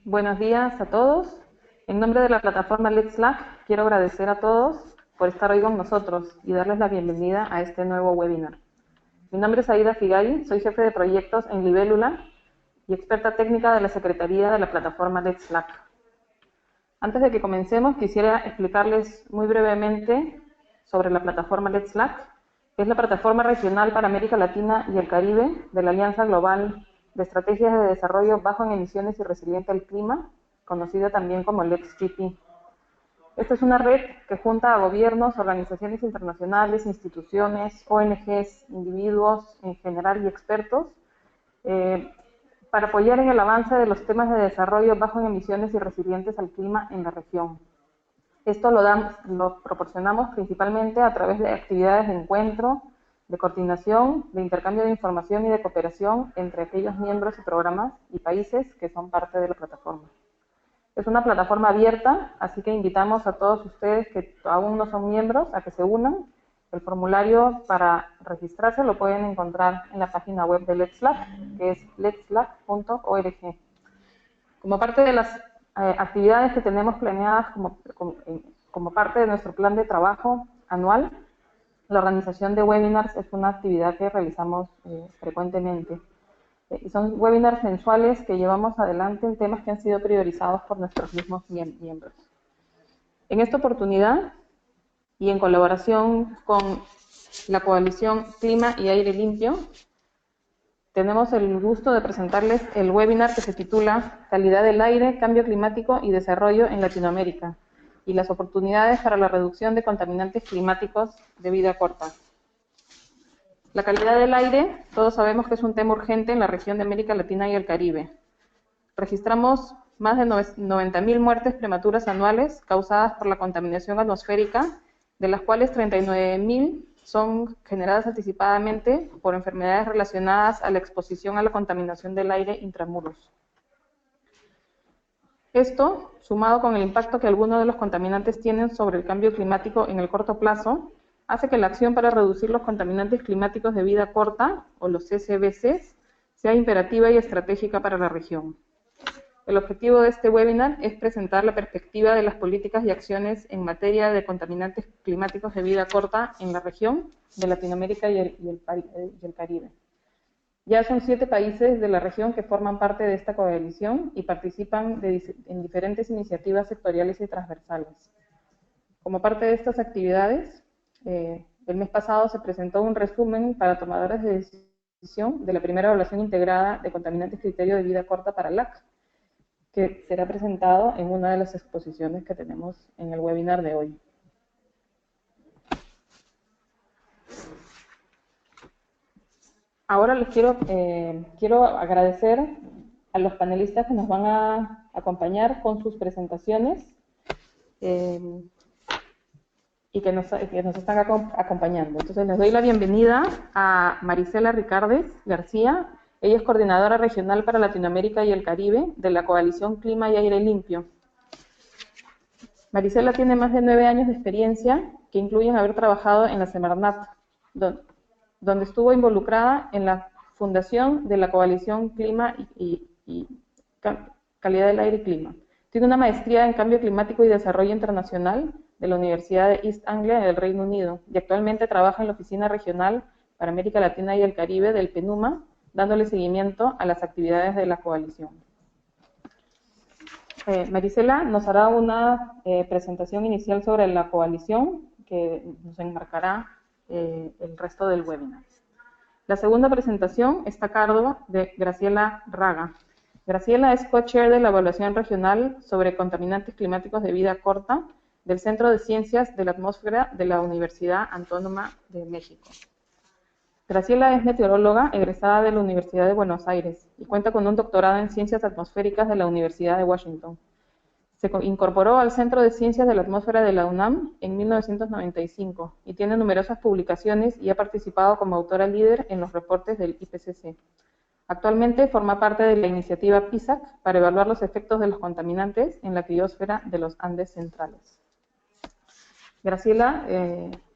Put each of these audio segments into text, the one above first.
Buenos días a todos. En nombre de la plataforma Let's Slack, quiero agradecer a todos por estar hoy con nosotros y darles la bienvenida a este nuevo webinar. Mi nombre es Aida Figali, soy jefe de proyectos en Libélula y experta técnica de la Secretaría de la plataforma Let's Slack. Antes de que comencemos, quisiera explicarles muy brevemente sobre la plataforma Let's Slack, que es la plataforma regional para América Latina y el Caribe de la Alianza Global de Estrategias de Desarrollo Bajo en Emisiones y Resiliente al Clima, conocida también como LEXGP. Esta es una red que junta a gobiernos, organizaciones internacionales, instituciones, ONGs, individuos en general y expertos para apoyar en el avance de los temas de desarrollo bajo en emisiones y resilientes al clima en la región. Esto lo proporcionamos principalmente a través de actividades de encuentro, de coordinación, de intercambio de información y de cooperación entre aquellos miembros y programas y países que son parte de la plataforma. Es una plataforma abierta, así que invitamos a todos ustedes que aún no son miembros a que se unan. El formulario para registrarse lo pueden encontrar en la página web de Let's Slack, que es letslack.org. Como parte de las actividades que tenemos planeadas como parte de nuestro plan de trabajo anual, la organización de webinars es una actividad que realizamos frecuentemente. Y son webinars mensuales que llevamos adelante en temas que han sido priorizados por nuestros mismos miembros. En esta oportunidad, y en colaboración con la coalición Clima y Aire Limpio, tenemos el gusto de presentarles el webinar que se titula Calidad del aire, cambio climático y desarrollo en Latinoamérica, y las oportunidades para la reducción de contaminantes climáticos de vida corta. La calidad del aire, todos sabemos que es un tema urgente en la región de América Latina y el Caribe. Registramos más de 90.000 muertes prematuras anuales causadas por la contaminación atmosférica, de las cuales 39.000 son generadas anticipadamente por enfermedades relacionadas a la exposición a la contaminación del aire intramuros. Esto, sumado con el impacto que algunos de los contaminantes tienen sobre el cambio climático en el corto plazo, hace que la acción para reducir los contaminantes climáticos de vida corta, o los CCBCs, sea imperativa y estratégica para la región. El objetivo de este webinar es presentar la perspectiva de las políticas y acciones en materia de contaminantes climáticos de vida corta en la región de Latinoamérica y el Caribe. Ya son 7 países de la región que forman parte de esta coalición y participan en diferentes iniciativas sectoriales y transversales. Como parte de estas actividades, el mes pasado se presentó un resumen para tomadores de decisión de la primera evaluación integrada de contaminantes criterio de vida corta para LAC, que será presentado en una de las exposiciones que tenemos en el webinar de hoy. Ahora les quiero agradecer a los panelistas que nos van a acompañar con sus presentaciones y que nos están acompañando. Entonces les doy la bienvenida a Marisela Ricardes García. Ella es coordinadora regional para Latinoamérica y el Caribe de la coalición Clima y Aire Limpio. Marisela tiene más de 9 años de experiencia, que incluyen haber trabajado en la Semarnat, donde estuvo involucrada en la fundación de la coalición Clima y Calidad del Aire y Clima. Tiene una maestría en Cambio Climático y Desarrollo Internacional de la Universidad de East Anglia del Reino Unido y actualmente trabaja en la Oficina Regional para América Latina y el Caribe del PNUMA, dándole seguimiento a las actividades de la coalición. Marisela nos hará una presentación inicial sobre la coalición que nos enmarcará el resto del webinar. La segunda presentación está a cargo de Graciela Raga. Graciela es co-chair de la evaluación regional sobre contaminantes climáticos de vida corta del Centro de Ciencias de la Atmósfera de la Universidad Autónoma de México. Graciela es meteoróloga egresada de la Universidad de Buenos Aires y cuenta con un doctorado en Ciencias Atmosféricas de la Universidad de Washington. Se incorporó al Centro de Ciencias de la Atmósfera de la UNAM en 1995 y tiene numerosas publicaciones y ha participado como autora líder en los reportes del IPCC. Actualmente forma parte de la iniciativa PISAC para evaluar los efectos de los contaminantes en la criosfera de los Andes centrales. Graciela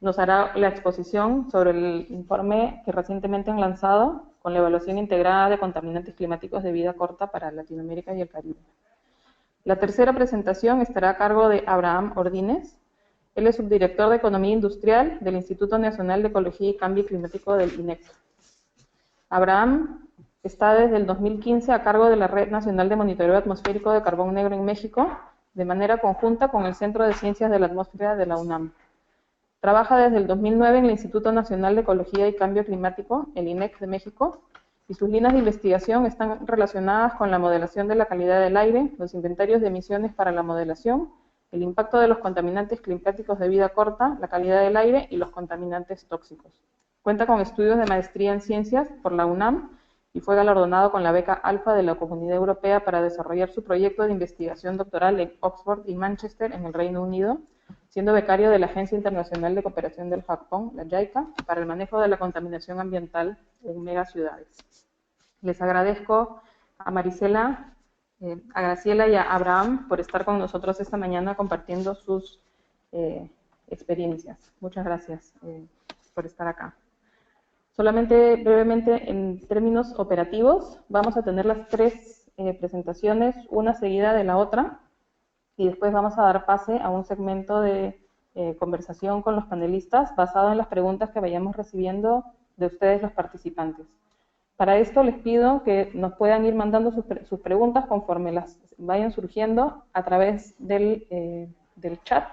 nos hará la exposición sobre el informe que recientemente han lanzado con la evaluación integrada de contaminantes climáticos de vida corta para Latinoamérica y el Caribe. La tercera presentación estará a cargo de Abraham Ordínez. Él es subdirector de Economía Industrial del Instituto Nacional de Ecología y Cambio Climático del INEC. Abraham está desde el 2015 a cargo de la Red Nacional de Monitoreo Atmosférico de Carbón Negro en México, de manera conjunta con el Centro de Ciencias de la Atmósfera de la UNAM. Trabaja desde el 2009 en el Instituto Nacional de Ecología y Cambio Climático, el INEC de México, y sus líneas de investigación están relacionadas con la modelación de la calidad del aire, los inventarios de emisiones para la modelación, el impacto de los contaminantes climáticos de vida corta, la calidad del aire y los contaminantes tóxicos. Cuenta con estudios de maestría en ciencias por la UNAM y fue galardonado con la beca Alfa de la Comunidad Europea para desarrollar su proyecto de investigación doctoral en Oxford y Manchester, en el Reino Unido, siendo becario de la Agencia Internacional de Cooperación del Japón, la JICA, para el manejo de la contaminación ambiental en megaciudades. Les agradezco a Marisela, a Graciela y a Abraham por estar con nosotros esta mañana compartiendo sus experiencias. Muchas gracias por estar acá. Solamente brevemente, en términos operativos, vamos a tener las tres presentaciones, una seguida de la otra, y después vamos a dar pase a un segmento de conversación con los panelistas basado en las preguntas que vayamos recibiendo de ustedes, los participantes. Para esto les pido que nos puedan ir mandando sus preguntas conforme las vayan surgiendo a través del chat,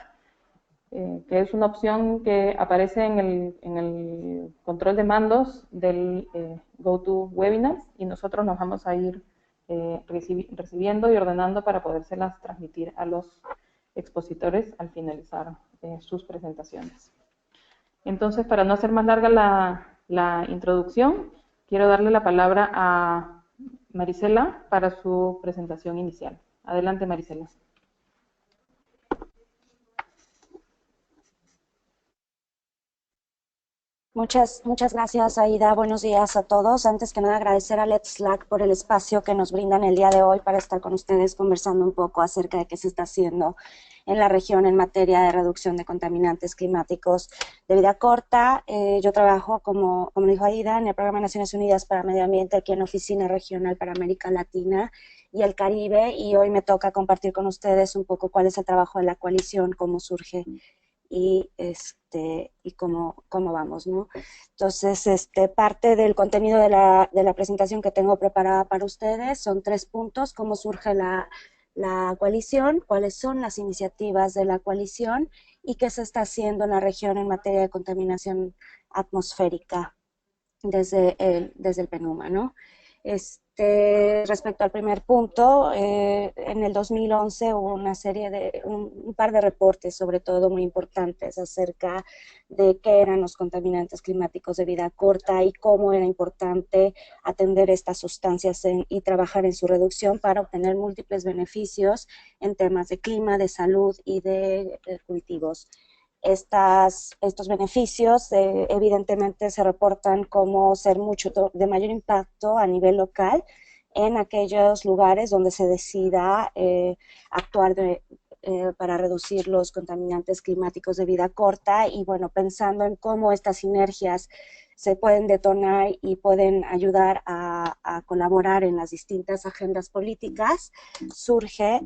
que es una opción que aparece en el control de mandos del GoToWebinar, y nosotros nos vamos a ir recibiendo y ordenando para podérselas transmitir a los expositores al finalizar sus presentaciones. Entonces, para no hacer más larga la introducción, quiero darle la palabra a Marisela para su presentación inicial. Adelante, Marisela. Muchas gracias, Aida. Buenos días a todos. Antes que nada, agradecer a Let's Slack por el espacio que nos brindan el día de hoy para estar con ustedes conversando un poco acerca de qué se está haciendo en la región en materia de reducción de contaminantes climáticos de vida corta. Yo trabajo, como dijo Aida, en el Programa de Naciones Unidas para Medio Ambiente, aquí en la Oficina Regional para América Latina y el Caribe, y hoy me toca compartir con ustedes un poco cuál es el trabajo de la coalición, cómo surge y cómo vamos, ¿no? Entonces, parte del contenido de la presentación que tengo preparada para ustedes son 3 puntos: cómo surge la coalición, cuáles son las iniciativas de la coalición y qué se está haciendo en la región en materia de contaminación atmosférica desde el PNUMA, ¿no? Respecto al primer punto, en el 2011 hubo una serie de, un par de reportes, sobre todo muy importantes, acerca de qué eran los contaminantes climáticos de vida corta y cómo era importante atender estas sustancias y trabajar en su reducción para obtener múltiples beneficios en temas de clima, de salud y de cultivos. Estos beneficios evidentemente se reportan como ser de mayor impacto a nivel local en aquellos lugares donde se decida actuar para reducir los contaminantes climáticos de vida corta, y bueno, pensando en cómo estas sinergias se pueden detonar y pueden ayudar a colaborar en las distintas agendas políticas, surge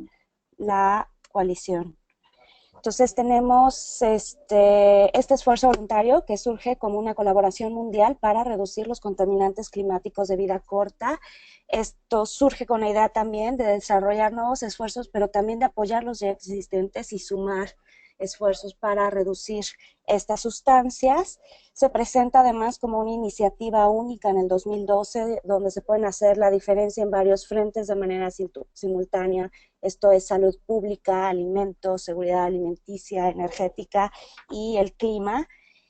la coalición. Entonces tenemos este esfuerzo voluntario que surge como una colaboración mundial para reducir los contaminantes climáticos de vida corta. Esto surge con la idea también de desarrollar nuevos esfuerzos, pero también de apoyar los ya existentes y sumar esfuerzos para reducir estas sustancias. Se presenta además como una iniciativa única en el 2012, donde se pueden hacer la diferencia en varios frentes de manera simultánea. Esto es salud pública, alimentos, seguridad alimenticia, energética y el clima.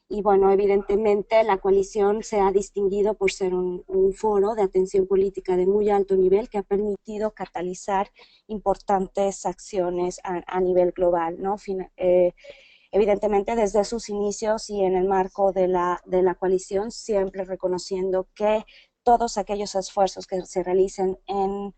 Y bueno, evidentemente la coalición se ha distinguido por ser un foro de atención política de muy alto nivel que ha permitido catalizar importantes acciones a nivel global, ¿no? Evidentemente desde sus inicios y en el marco de la coalición, siempre reconociendo que todos aquellos esfuerzos que se realicen en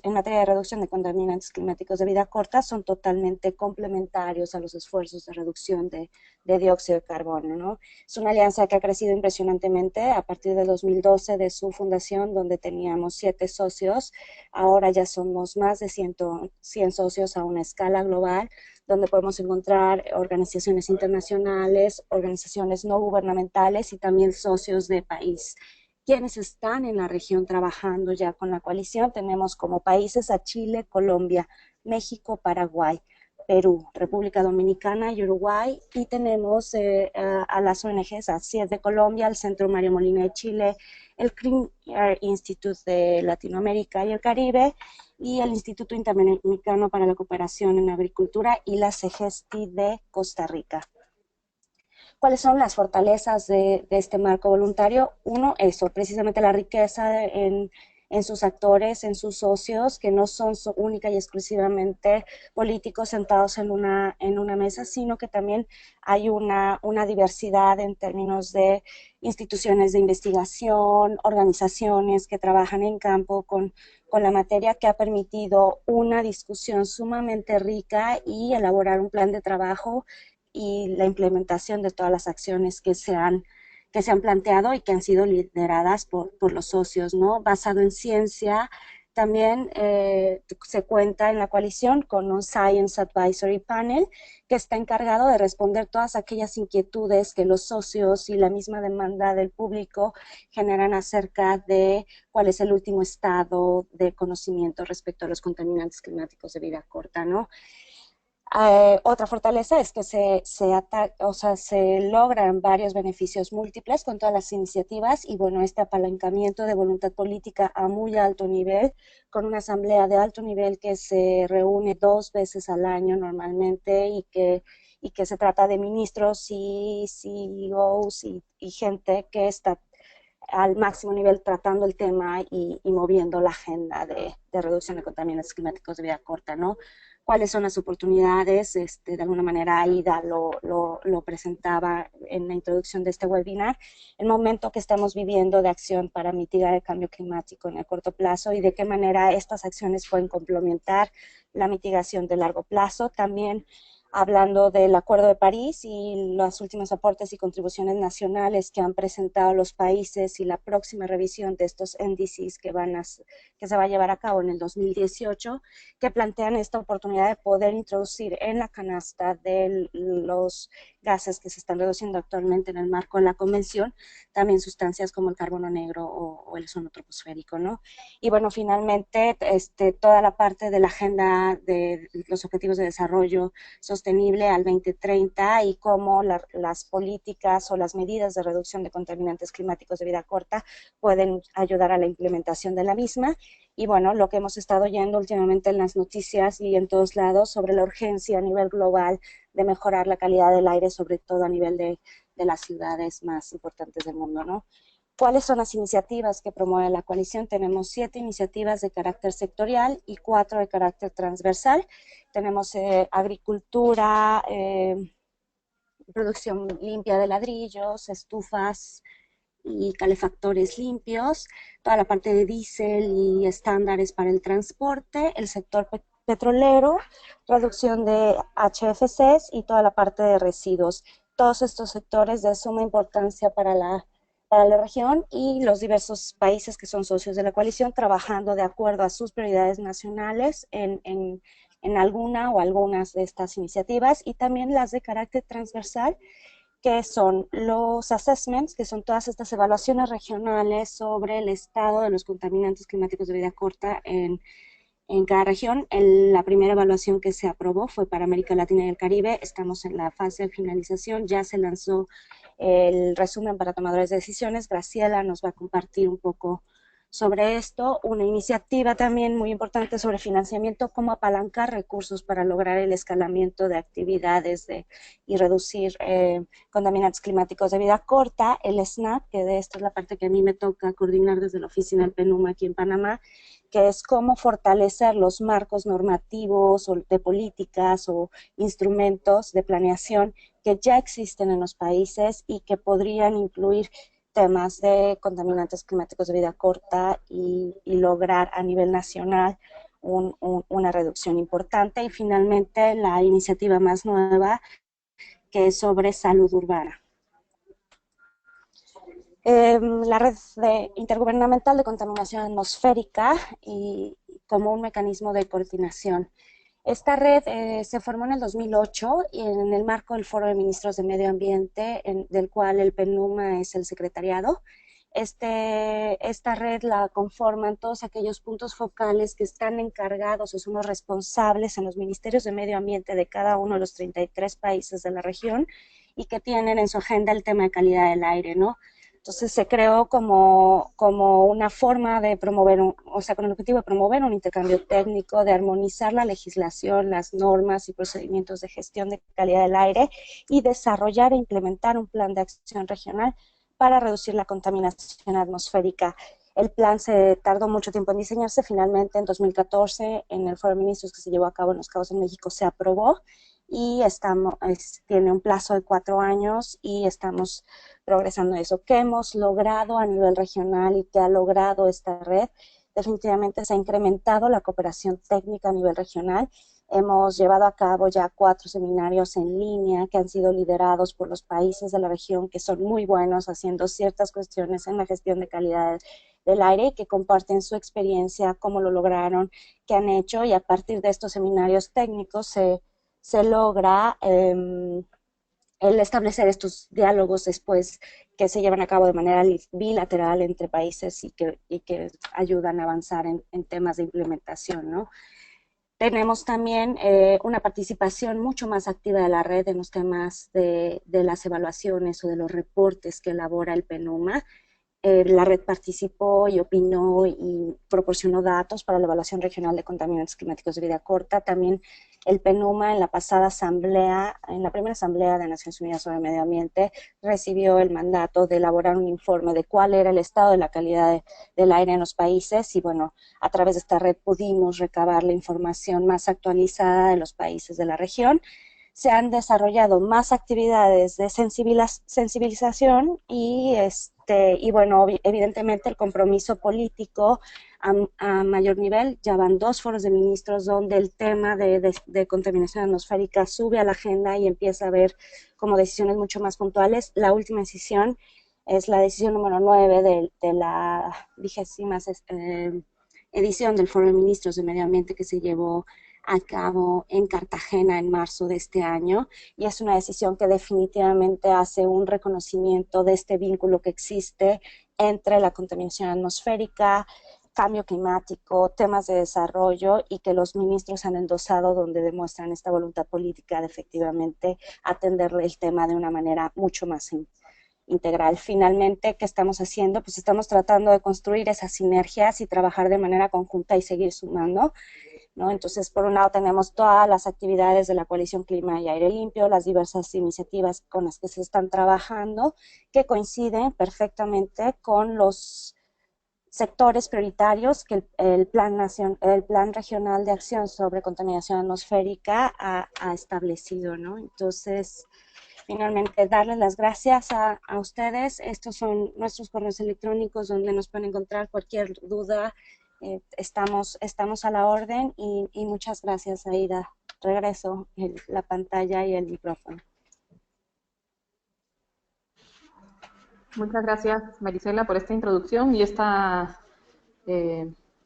en materia de reducción de contaminantes climáticos de vida corta son totalmente complementarios a los esfuerzos de reducción de dióxido de carbono, ¿no? Es una alianza que ha crecido impresionantemente a partir de 2012 de su fundación, donde teníamos 7 socios. Ahora ya somos más de 100 socios a una escala global, donde podemos encontrar organizaciones internacionales, organizaciones no gubernamentales y también socios de país. Quienes están en la región trabajando ya con la coalición, tenemos como países a Chile, Colombia, México, Paraguay, Perú, República Dominicana y Uruguay, y tenemos a las ONGs, a CIES de Colombia, el Centro Mario Molina de Chile, el Clean Air Institute de Latinoamérica y el Caribe, y el Instituto Interamericano para la Cooperación en Agricultura y la CEGESTI de Costa Rica. ¿Cuáles son las fortalezas de este marco voluntario? Uno, eso, precisamente la riqueza en sus actores, en sus socios, que no son única y exclusivamente políticos sentados en una mesa, sino que también hay una diversidad en términos de instituciones de investigación, organizaciones que trabajan en campo con la materia, que ha permitido una discusión sumamente rica y elaborar un plan de trabajo y la implementación de todas las acciones que se han planteado y que han sido lideradas por los socios, ¿no? Basado en ciencia, también se cuenta en la coalición con un Science Advisory Panel que está encargado de responder todas aquellas inquietudes que los socios y la misma demanda del público generan acerca de cuál es el último estado de conocimiento respecto a los contaminantes climáticos de vida corta, ¿no? Otra fortaleza es que se logran varios beneficios múltiples con todas las iniciativas y bueno, este apalancamiento de voluntad política a muy alto nivel, con una asamblea de alto nivel que se reúne 2 veces al año normalmente y que se trata de ministros y CEOs y gente que está al máximo nivel tratando el tema y moviendo la agenda de reducción de contaminantes climáticos de vida corta, ¿no? ¿Cuáles son las oportunidades? De alguna manera Aida lo presentaba en la introducción de este webinar, el momento que estamos viviendo de acción para mitigar el cambio climático en el corto plazo y de qué manera estas acciones pueden complementar la mitigación de largo plazo. También hablando del Acuerdo de París y los últimos aportes y contribuciones nacionales que han presentado los países y la próxima revisión de estos NDCs que se va a llevar a cabo en el 2018, que plantean esta oportunidad de poder introducir en la canasta de los gases que se están reduciendo actualmente en el marco de la convención, también sustancias como el carbono negro o el ozono troposférico, ¿no? Y bueno, finalmente, toda la parte de la agenda de los objetivos de desarrollo sostenible al 2030 y cómo las políticas o las medidas de reducción de contaminantes climáticos de vida corta pueden ayudar a la implementación de la misma. Y bueno, lo que hemos estado oyendo últimamente en las noticias y en todos lados sobre la urgencia a nivel global de mejorar la calidad del aire, sobre todo a nivel de las ciudades más importantes del mundo, ¿no? ¿Cuáles son las iniciativas que promueve la coalición? Tenemos 7 iniciativas de carácter sectorial y 4 de carácter transversal. Tenemos agricultura, producción limpia de ladrillos, estufas y calefactores limpios, toda la parte de diésel y estándares para el transporte, el sector petrolero, reducción de HFCs y toda la parte de residuos. Todos estos sectores de suma importancia para la región y los diversos países que son socios de la coalición trabajando de acuerdo a sus prioridades nacionales en alguna o algunas de estas iniciativas y también las de carácter transversal, que son los assessments, que son todas estas evaluaciones regionales sobre el estado de los contaminantes climáticos de vida corta en cada región. La primera evaluación que se aprobó fue para América Latina y el Caribe. Estamos en la fase de finalización. Ya se lanzó el resumen para tomadores de decisiones. Graciela nos va a compartir un poco sobre esto. Una iniciativa también muy importante sobre financiamiento, cómo apalancar recursos para lograr el escalamiento de actividades y reducir contaminantes climáticos de vida corta. El SNAP, que de esto es la parte que a mí me toca coordinar desde la oficina del PNUMA aquí en Panamá, que es cómo fortalecer los marcos normativos o de políticas o instrumentos de planeación que ya existen en los países y que podrían incluir temas de contaminantes climáticos de vida corta y lograr a nivel nacional una reducción importante. Y finalmente la iniciativa más nueva, que es sobre salud urbana. La red intergubernamental de contaminación atmosférica y como un mecanismo de coordinación. Esta red se formó en el 2008 y en el marco del Foro de Ministros de Medio Ambiente, del cual el PENUMA es el secretariado. Esta red la conforman todos aquellos puntos focales que están encargados o son los responsables en los ministerios de medio ambiente de cada uno de los 33 países de la región y que tienen en su agenda el tema de calidad del aire, ¿no? Entonces se creó como una forma de promover, o sea, con el objetivo de promover un intercambio técnico, de armonizar la legislación, las normas y procedimientos de gestión de calidad del aire y desarrollar e implementar un plan de acción regional para reducir la contaminación atmosférica. El plan se tardó mucho tiempo en diseñarse, finalmente en 2014 en el Foro de Ministros que se llevó a cabo en Los Cabos, en México, se aprobó y tiene un plazo de 4 años y estamos progresando en eso. ¿Qué hemos logrado a nivel regional y qué ha logrado esta red? Definitivamente se ha incrementado la cooperación técnica a nivel regional. Hemos llevado a cabo ya 4 seminarios en línea que han sido liderados por los países de la región que son muy buenos haciendo ciertas cuestiones en la gestión de calidad del aire y que comparten su experiencia, cómo lo lograron, qué han hecho, y a partir de estos seminarios técnicos se logra el establecer estos diálogos después que se llevan a cabo de manera bilateral entre países y que ayudan a avanzar en temas de implementación, ¿no? Tenemos también una participación mucho más activa de la red en los temas de las evaluaciones o de los reportes que elabora el PENUMA. La red participó y opinó y proporcionó datos para la evaluación regional de contaminantes climáticos de vida corta. También el PENUMA en la pasada asamblea, en la primera asamblea de Naciones Unidas sobre el Medio Ambiente, recibió el mandato de elaborar un informe de cuál era el estado de la calidad del aire en los países y bueno, a través de esta red pudimos recabar la información más actualizada de los países de la región. Se han desarrollado más actividades de sensibilización y bueno, evidentemente el compromiso político a mayor nivel. Ya van 2 foros de ministros donde el tema de contaminación atmosférica sube a la agenda y empieza a haber como decisiones mucho más puntuales. La última decisión es la decisión número 9 de la 20ª edición del Foro de Ministros de Medio Ambiente que se llevó a cabo en Cartagena en marzo de este año, y es una decisión que definitivamente hace un reconocimiento de este vínculo que existe entre la contaminación atmosférica, cambio climático, temas de desarrollo, y que los ministros han endosado donde demuestran esta voluntad política de efectivamente atender el tema de una manera mucho más integral. Finalmente, ¿qué estamos haciendo? Pues estamos tratando de construir esas sinergias y trabajar de manera conjunta y seguir sumando, ¿no? Entonces, por un lado tenemos todas las actividades de la Coalición Clima y Aire Limpio, las diversas iniciativas con las que se están trabajando, que coinciden perfectamente con los sectores prioritarios que el Plan Regional de Acción sobre Contaminación Atmosférica ha establecido, ¿no? Entonces, finalmente, darles las gracias a ustedes. Estos son nuestros correos electrónicos donde nos pueden encontrar cualquier duda. Estamos a la orden y muchas gracias, Aida. Regreso la pantalla y el micrófono. Muchas gracias, Marisela, por esta introducción y esta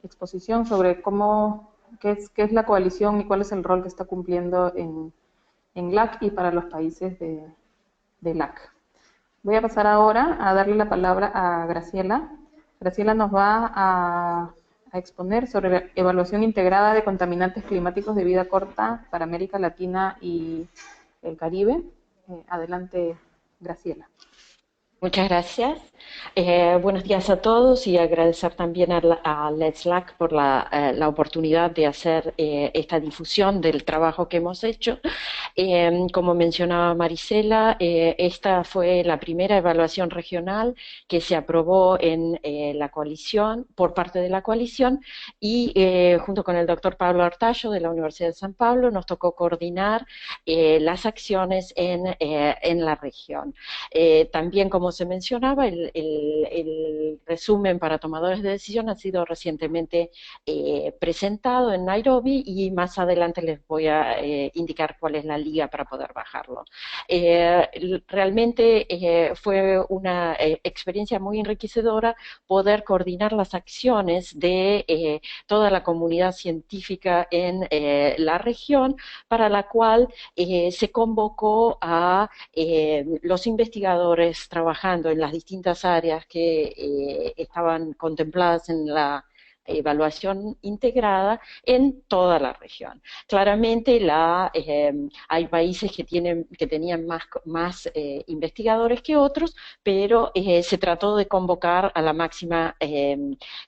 exposición sobre qué es la coalición y cuál es el rol que está cumpliendo en LAC y para los países de LAC. Voy a pasar ahora a darle la palabra a Graciela. Graciela nos va a exponer sobre la evaluación integrada de contaminantes climáticos de vida corta para América Latina y el Caribe. Adelante, Graciela. Muchas gracias. Buenos días a todos y agradecer también a Let's LAC por la oportunidad de hacer esta difusión del trabajo que hemos hecho. Como mencionaba Marisela, esta fue la primera evaluación regional que se aprobó en la coalición, por parte de la coalición, y junto con el doctor Pablo Artallo de la Universidad de San Pablo nos tocó coordinar las acciones en la región. También, como como se mencionaba, el resumen para tomadores de decisión ha sido recientemente presentado en Nairobi y más adelante les voy a indicar cuál es la liga para poder bajarlo. Realmente fue una experiencia muy enriquecedora poder coordinar las acciones de toda la comunidad científica en la región, para la cual se convocó a los investigadores trabajando en las distintas áreas que estaban contempladas en la evaluación integrada en toda la región. Claramente hay países que tenían más investigadores que otros, pero se trató de convocar a la máxima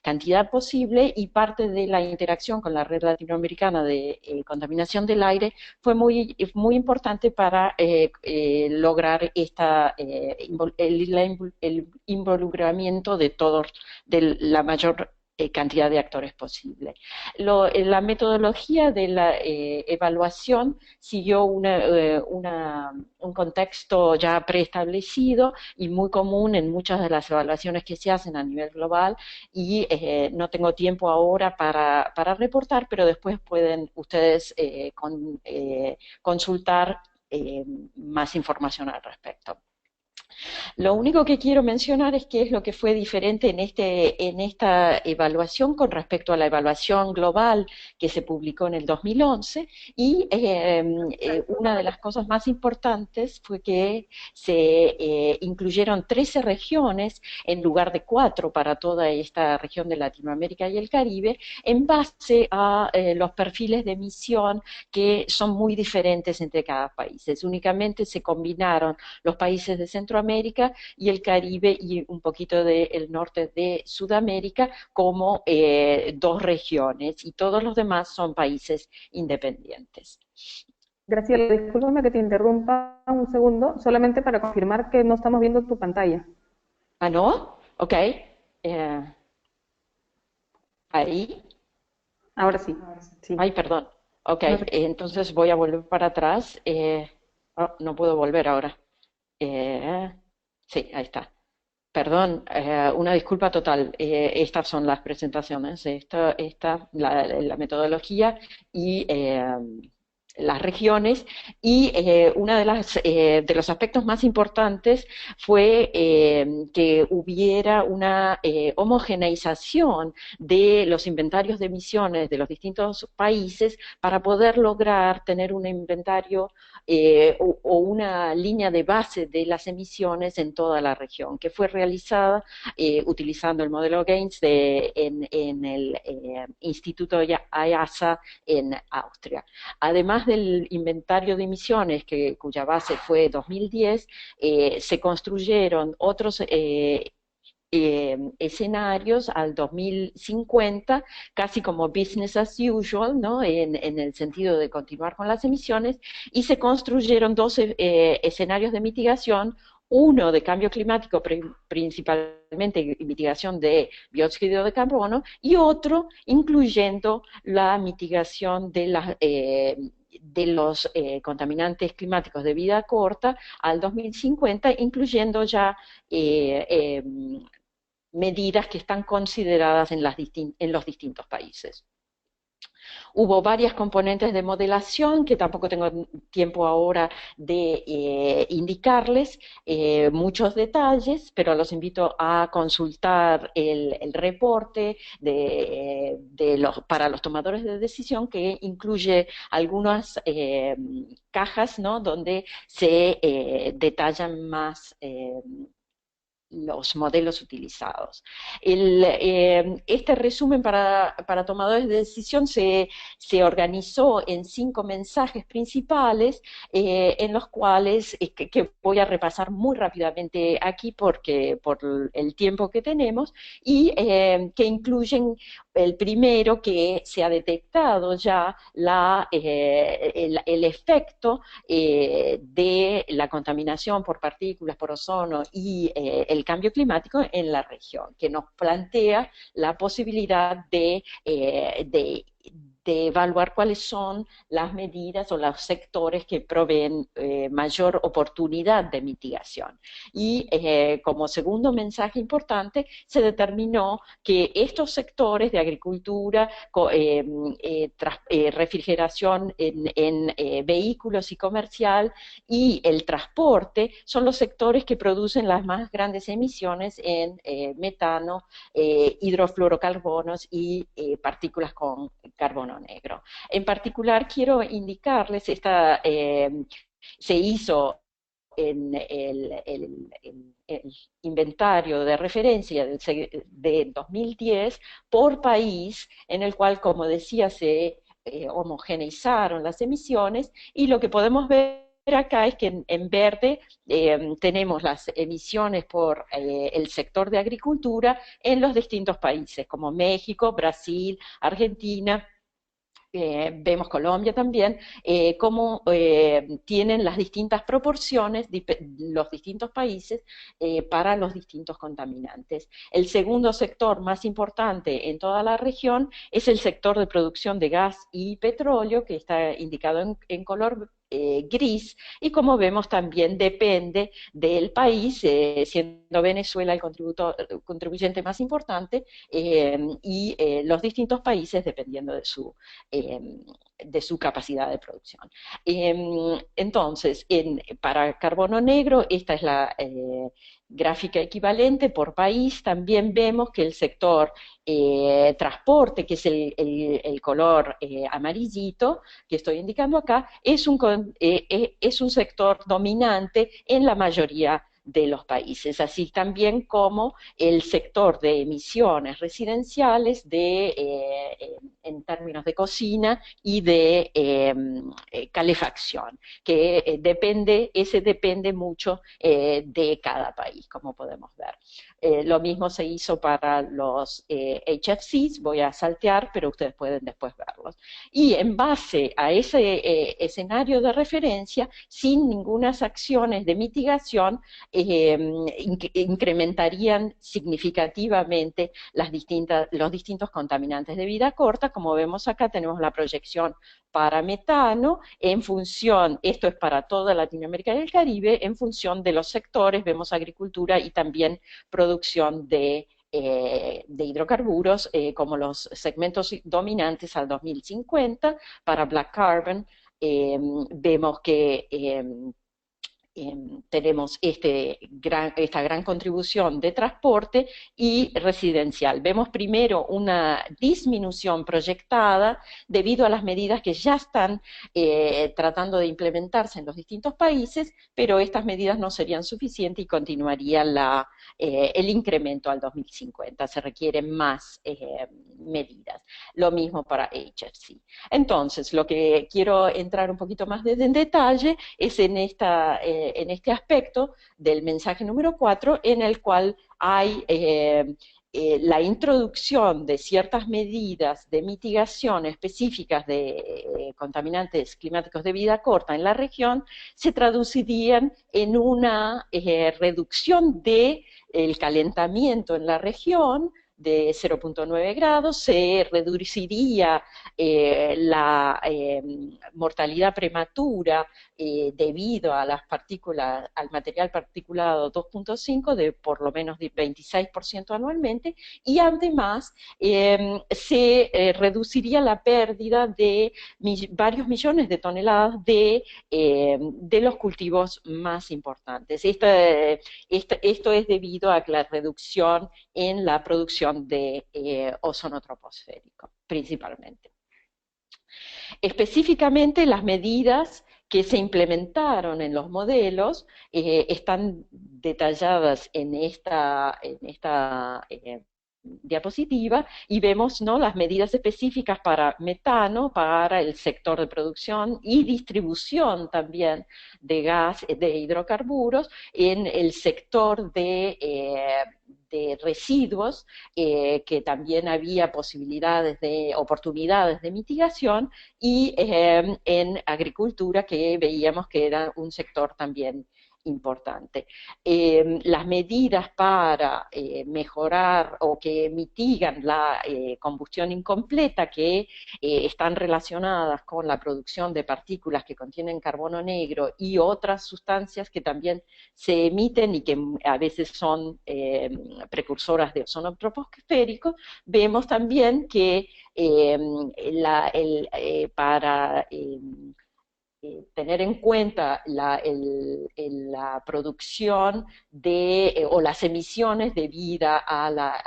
cantidad posible, y parte de la interacción con la red latinoamericana de contaminación del aire fue muy importante para lograr el involucramiento de todos, de la mayor cantidad de actores posible. La metodología de la evaluación siguió un contexto ya preestablecido y muy común en muchas de las evaluaciones que se hacen a nivel global, y no tengo tiempo ahora para reportar, pero después pueden ustedes consultar más información al respecto. Lo único que quiero mencionar es qué es lo que fue diferente en esta evaluación con respecto a la evaluación global que se publicó en el 2011, y una de las cosas más importantes fue que se incluyeron 13 regiones en lugar de 4 para toda esta región de Latinoamérica y el Caribe, en base a los perfiles de emisión que son muy diferentes entre cada país. Únicamente se combinaron los países de Centroamérica y el Caribe y un poquito del norte de Sudamérica como 2 regiones, y todos los demás son países independientes. Graciela, discúlpame que te interrumpa un segundo, solamente para confirmar que no estamos viendo tu pantalla. ¿Ah, no? Ok. Ahí. Ahora sí. Sí. Ay, perdón. Ok, entonces voy a volver para atrás. No puedo volver ahora. Sí, ahí está. Perdón, una disculpa total. Estas son las presentaciones, la metodología y las regiones, y uno de los aspectos más importantes fue que hubiera una homogeneización de los inventarios de emisiones de los distintos países para poder lograr tener un inventario o una línea de base de las emisiones en toda la región, que fue realizada utilizando el modelo Gaines en el Instituto IASA en Austria. Además del inventario de emisiones, cuya base fue 2010, se construyeron otros escenarios al 2050, casi como business as usual, ¿no? En el sentido de continuar con las emisiones, y se construyeron 12 escenarios de mitigación, uno de cambio climático, principalmente mitigación de dióxido de carbono, y otro incluyendo la mitigación de los contaminantes climáticos de vida corta al 2050, incluyendo ya medidas que están consideradas en los distintos países. Hubo varias componentes de modelación que tampoco tengo tiempo ahora de indicarles muchos detalles, pero los invito a consultar el reporte para los tomadores de decisión, que incluye algunas cajas, ¿no?, donde se detallan más los modelos utilizados. Este resumen para tomadores de decisión se organizó en 5 mensajes principales, en los cuales, que voy a repasar muy rápidamente aquí por el tiempo que tenemos, y que incluyen el primero, que se ha detectado ya el efecto de la contaminación por partículas, por ozono y el cambio climático en la región, que nos plantea la posibilidad de evaluar cuáles son las medidas o los sectores que proveen mayor oportunidad de mitigación. Y como segundo mensaje importante, se determinó que estos sectores de agricultura, refrigeración en vehículos y comercial y el transporte son los sectores que producen las más grandes emisiones en metano, hidrofluorocarbonos y partículas con carbono negro. En particular, quiero indicarles, se hizo en el inventario de referencia de 2010 por país, en el cual, como decía, se homogeneizaron las emisiones, y lo que podemos ver acá es que en verde tenemos las emisiones por el sector de agricultura en los distintos países, como México, Brasil, Argentina. Vemos Colombia también, cómo tienen las distintas proporciones, los distintos países, para los distintos contaminantes. El segundo sector más importante en toda la región es el sector de producción de gas y petróleo, que está indicado en color gris, y como vemos también depende del país, siendo Venezuela el contribuyente más importante, y los distintos países dependiendo de su capacidad de producción. Entonces, para carbono negro, esta es la gráfica equivalente por país. También vemos que el sector transporte, que es el color amarillito que estoy indicando acá, es un sector dominante en la mayoría de los países, así también como el sector de emisiones residenciales en términos de cocina y de calefacción, que depende mucho de cada país, como podemos ver. Lo mismo se hizo para los HFCs, voy a saltear, pero ustedes pueden después verlos. Y en base a ese escenario de referencia, sin ninguna acciones de mitigación, incrementarían significativamente los distintos contaminantes de vida corta. Como vemos acá, tenemos la proyección para metano, en función, esto es para toda Latinoamérica y el Caribe, en función de los sectores, vemos agricultura y también producción de hidrocarburos, como los segmentos dominantes al 2050. Para Black Carbon vemos que tenemos esta gran contribución de transporte y residencial. Vemos primero una disminución proyectada debido a las medidas que ya están tratando de implementarse en los distintos países, pero estas medidas no serían suficientes y continuaría el incremento al 2050. Se requieren más medidas. Lo mismo para HFC. Entonces, lo que quiero entrar un poquito más en detalle es en este aspecto del mensaje número 4, en el cual hay la introducción de ciertas medidas de mitigación específicas de contaminantes climáticos de vida corta en la región, se traducirían en una reducción del calentamiento en la región de 0,9 grados, se reduciría la mortalidad prematura debido a al material particulado 2,5 de por lo menos de 26% anualmente, y además se reduciría la pérdida de varios millones de toneladas de los cultivos más importantes. Esto es debido a la reducción en la producción de ozono troposférico, principalmente. Específicamente, las medidas que se implementaron en los modelos están detalladas en esta diapositiva, y vemos, ¿no?, las medidas específicas para metano, para el sector de producción y distribución también de gas, de hidrocarburos, en el sector de residuos, que también había oportunidades de mitigación, y en agricultura, que veíamos que era un sector también importante. Las medidas para mejorar o que mitigan la combustión incompleta, que están relacionadas con la producción de partículas que contienen carbono negro y otras sustancias que también se emiten y que a veces son precursoras de ozono troposférico, vemos también que para tener en cuenta la producción o las emisiones debidas a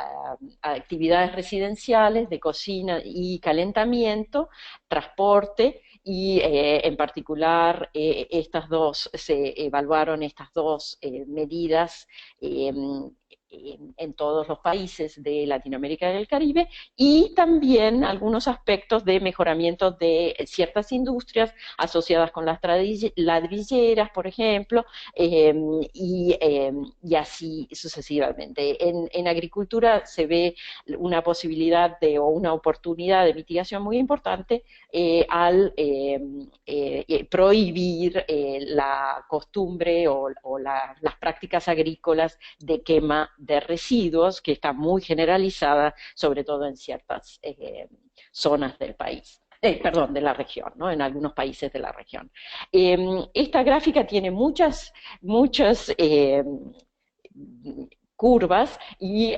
actividades residenciales de cocina y calentamiento, transporte, y en particular se evaluaron estas dos medidas en todos los países de Latinoamérica y el Caribe, y también algunos aspectos de mejoramiento de ciertas industrias asociadas con las ladrilleras, por ejemplo, y así sucesivamente. En agricultura se ve una posibilidad o una oportunidad de mitigación muy importante al prohibir la costumbre o las prácticas agrícolas de quema de residuos, que está muy generalizada, sobre todo en ciertas zonas del país. Perdón, de la región, ¿no? En algunos países de la región. Esta gráfica tiene muchas curvas, y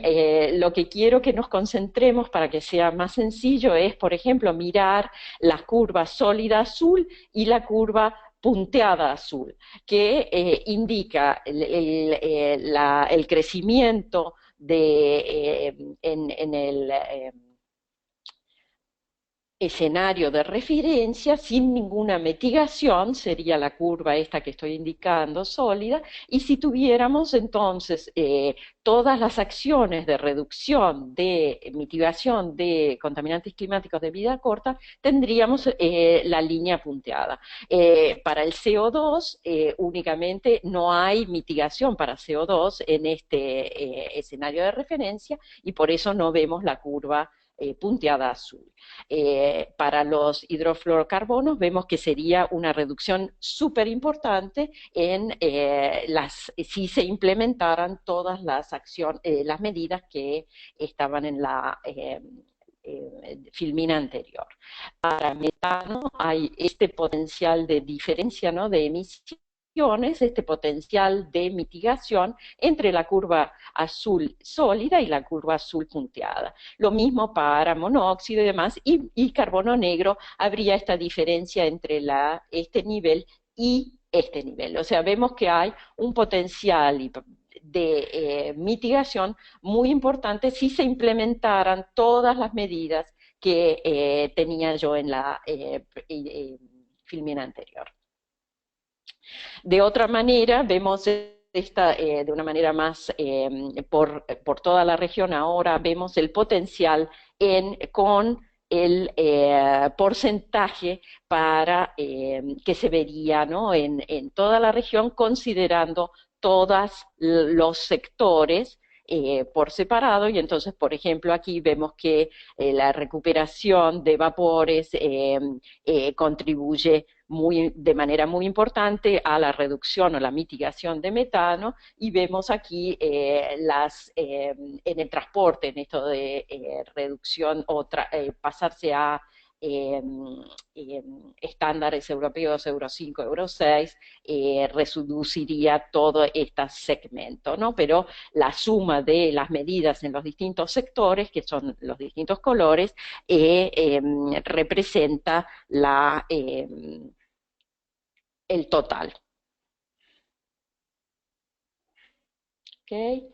lo que quiero que nos concentremos para que sea más sencillo es, por ejemplo, mirar la curva sólida azul y la curva punteada azul, que indica el crecimiento en el escenario de referencia sin ninguna mitigación, sería la curva esta que estoy indicando, sólida, y si tuviéramos entonces todas las acciones de reducción, de mitigación de contaminantes climáticos de vida corta, tendríamos la línea punteada. Para el CO2 únicamente no hay mitigación para CO2 en este escenario de referencia, y por eso no vemos la curva punteada azul. Para los hidrofluorocarbonos vemos que sería una reducción súper importante si se implementaran todas las medidas que estaban en la filmina anterior. Para metano hay este potencial de diferencia, ¿no?, de emisiones, este potencial de mitigación entre la curva azul sólida y la curva azul punteada. Lo mismo para monóxido y demás, y carbono negro, habría esta diferencia entre este nivel y este nivel. O sea, vemos que hay un potencial de mitigación muy importante si se implementaran todas las medidas que tenía yo en la filmina anterior. De otra manera, vemos de una manera más por toda la región. Ahora vemos el potencial con el porcentaje que se vería, ¿no?, en toda la región, considerando todos los sectores por separado. Y entonces, por ejemplo, aquí vemos que la recuperación de vapores contribuye de manera muy importante a la reducción o la mitigación de metano, y vemos aquí en el transporte, en esto de reducción o pasarse a estándares europeos, Euro 5, Euro 6, reduciría todo este segmento, ¿no? Pero la suma de las medidas en los distintos sectores, que son los distintos colores, representa el total. ¿Okay?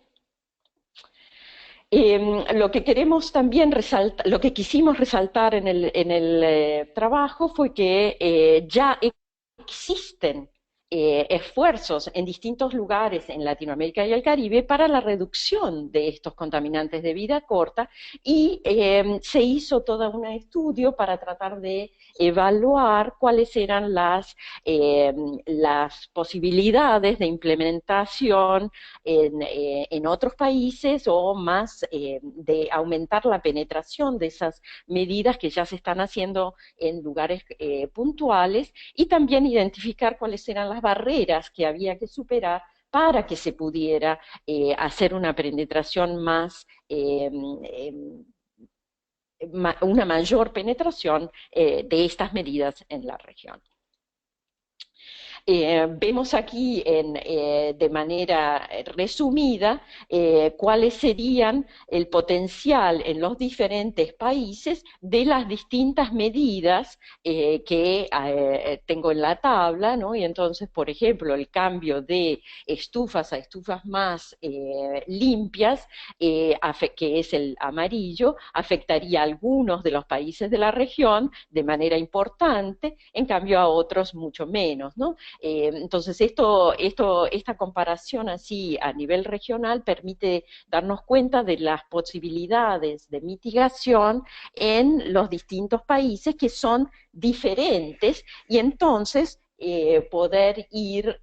Lo que queremos también resaltar, lo que quisimos resaltar en el trabajo fue que ya existen esfuerzos en distintos lugares en Latinoamérica y el Caribe para la reducción de estos contaminantes de vida corta, y se hizo todo un estudio para tratar de evaluar cuáles eran las posibilidades de implementación en otros países, o más de aumentar la penetración de esas medidas que ya se están haciendo en lugares puntuales, y también identificar cuáles eran las algunas barreras que había que superar para que se pudiera hacer una penetración más, una mayor penetración de estas medidas en la región. Vemos aquí de manera resumida cuáles serían el potencial en los diferentes países de las distintas medidas que tengo en la tabla, ¿no? Y entonces, por ejemplo, el cambio de estufas a estufas más limpias, que es el amarillo, afectaría a algunos de los países de la región de manera importante, en cambio a otros mucho menos, ¿no? Entonces esta comparación así a nivel regional permite darnos cuenta de las posibilidades de mitigación en los distintos países que son diferentes y entonces poder ir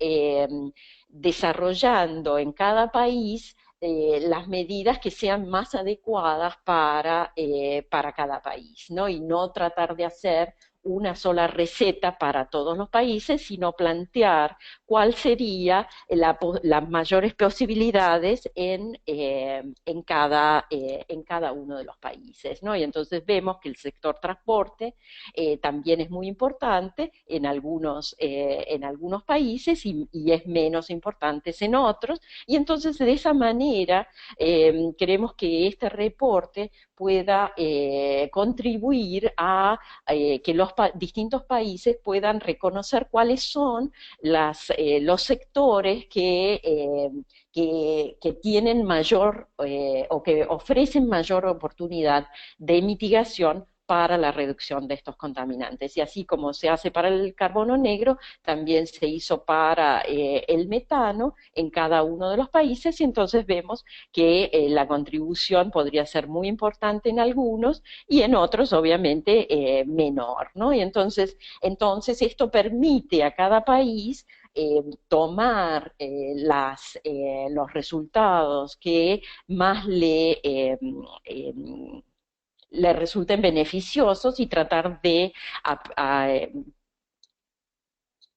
desarrollando en cada país las medidas que sean más adecuadas para cada país, ¿no? Y no tratar de hacer una sola receta para todos los países, sino plantear cuál sería las mayores posibilidades en cada uno de los países, ¿no? Y entonces vemos que el sector transporte también es muy importante en algunos países y es menos importante en otros, y entonces de esa manera queremos que este reporte pueda contribuir a que los distintos países puedan reconocer cuáles son los sectores que tienen mayor o que ofrecen mayor oportunidad de mitigación para la reducción de estos contaminantes. Y así como se hace para el carbono negro, también se hizo para el metano en cada uno de los países, y entonces vemos que la contribución podría ser muy importante en algunos y en otros obviamente menor, ¿no? Y entonces esto permite a cada país tomar los resultados que más le resulten beneficiosos y tratar de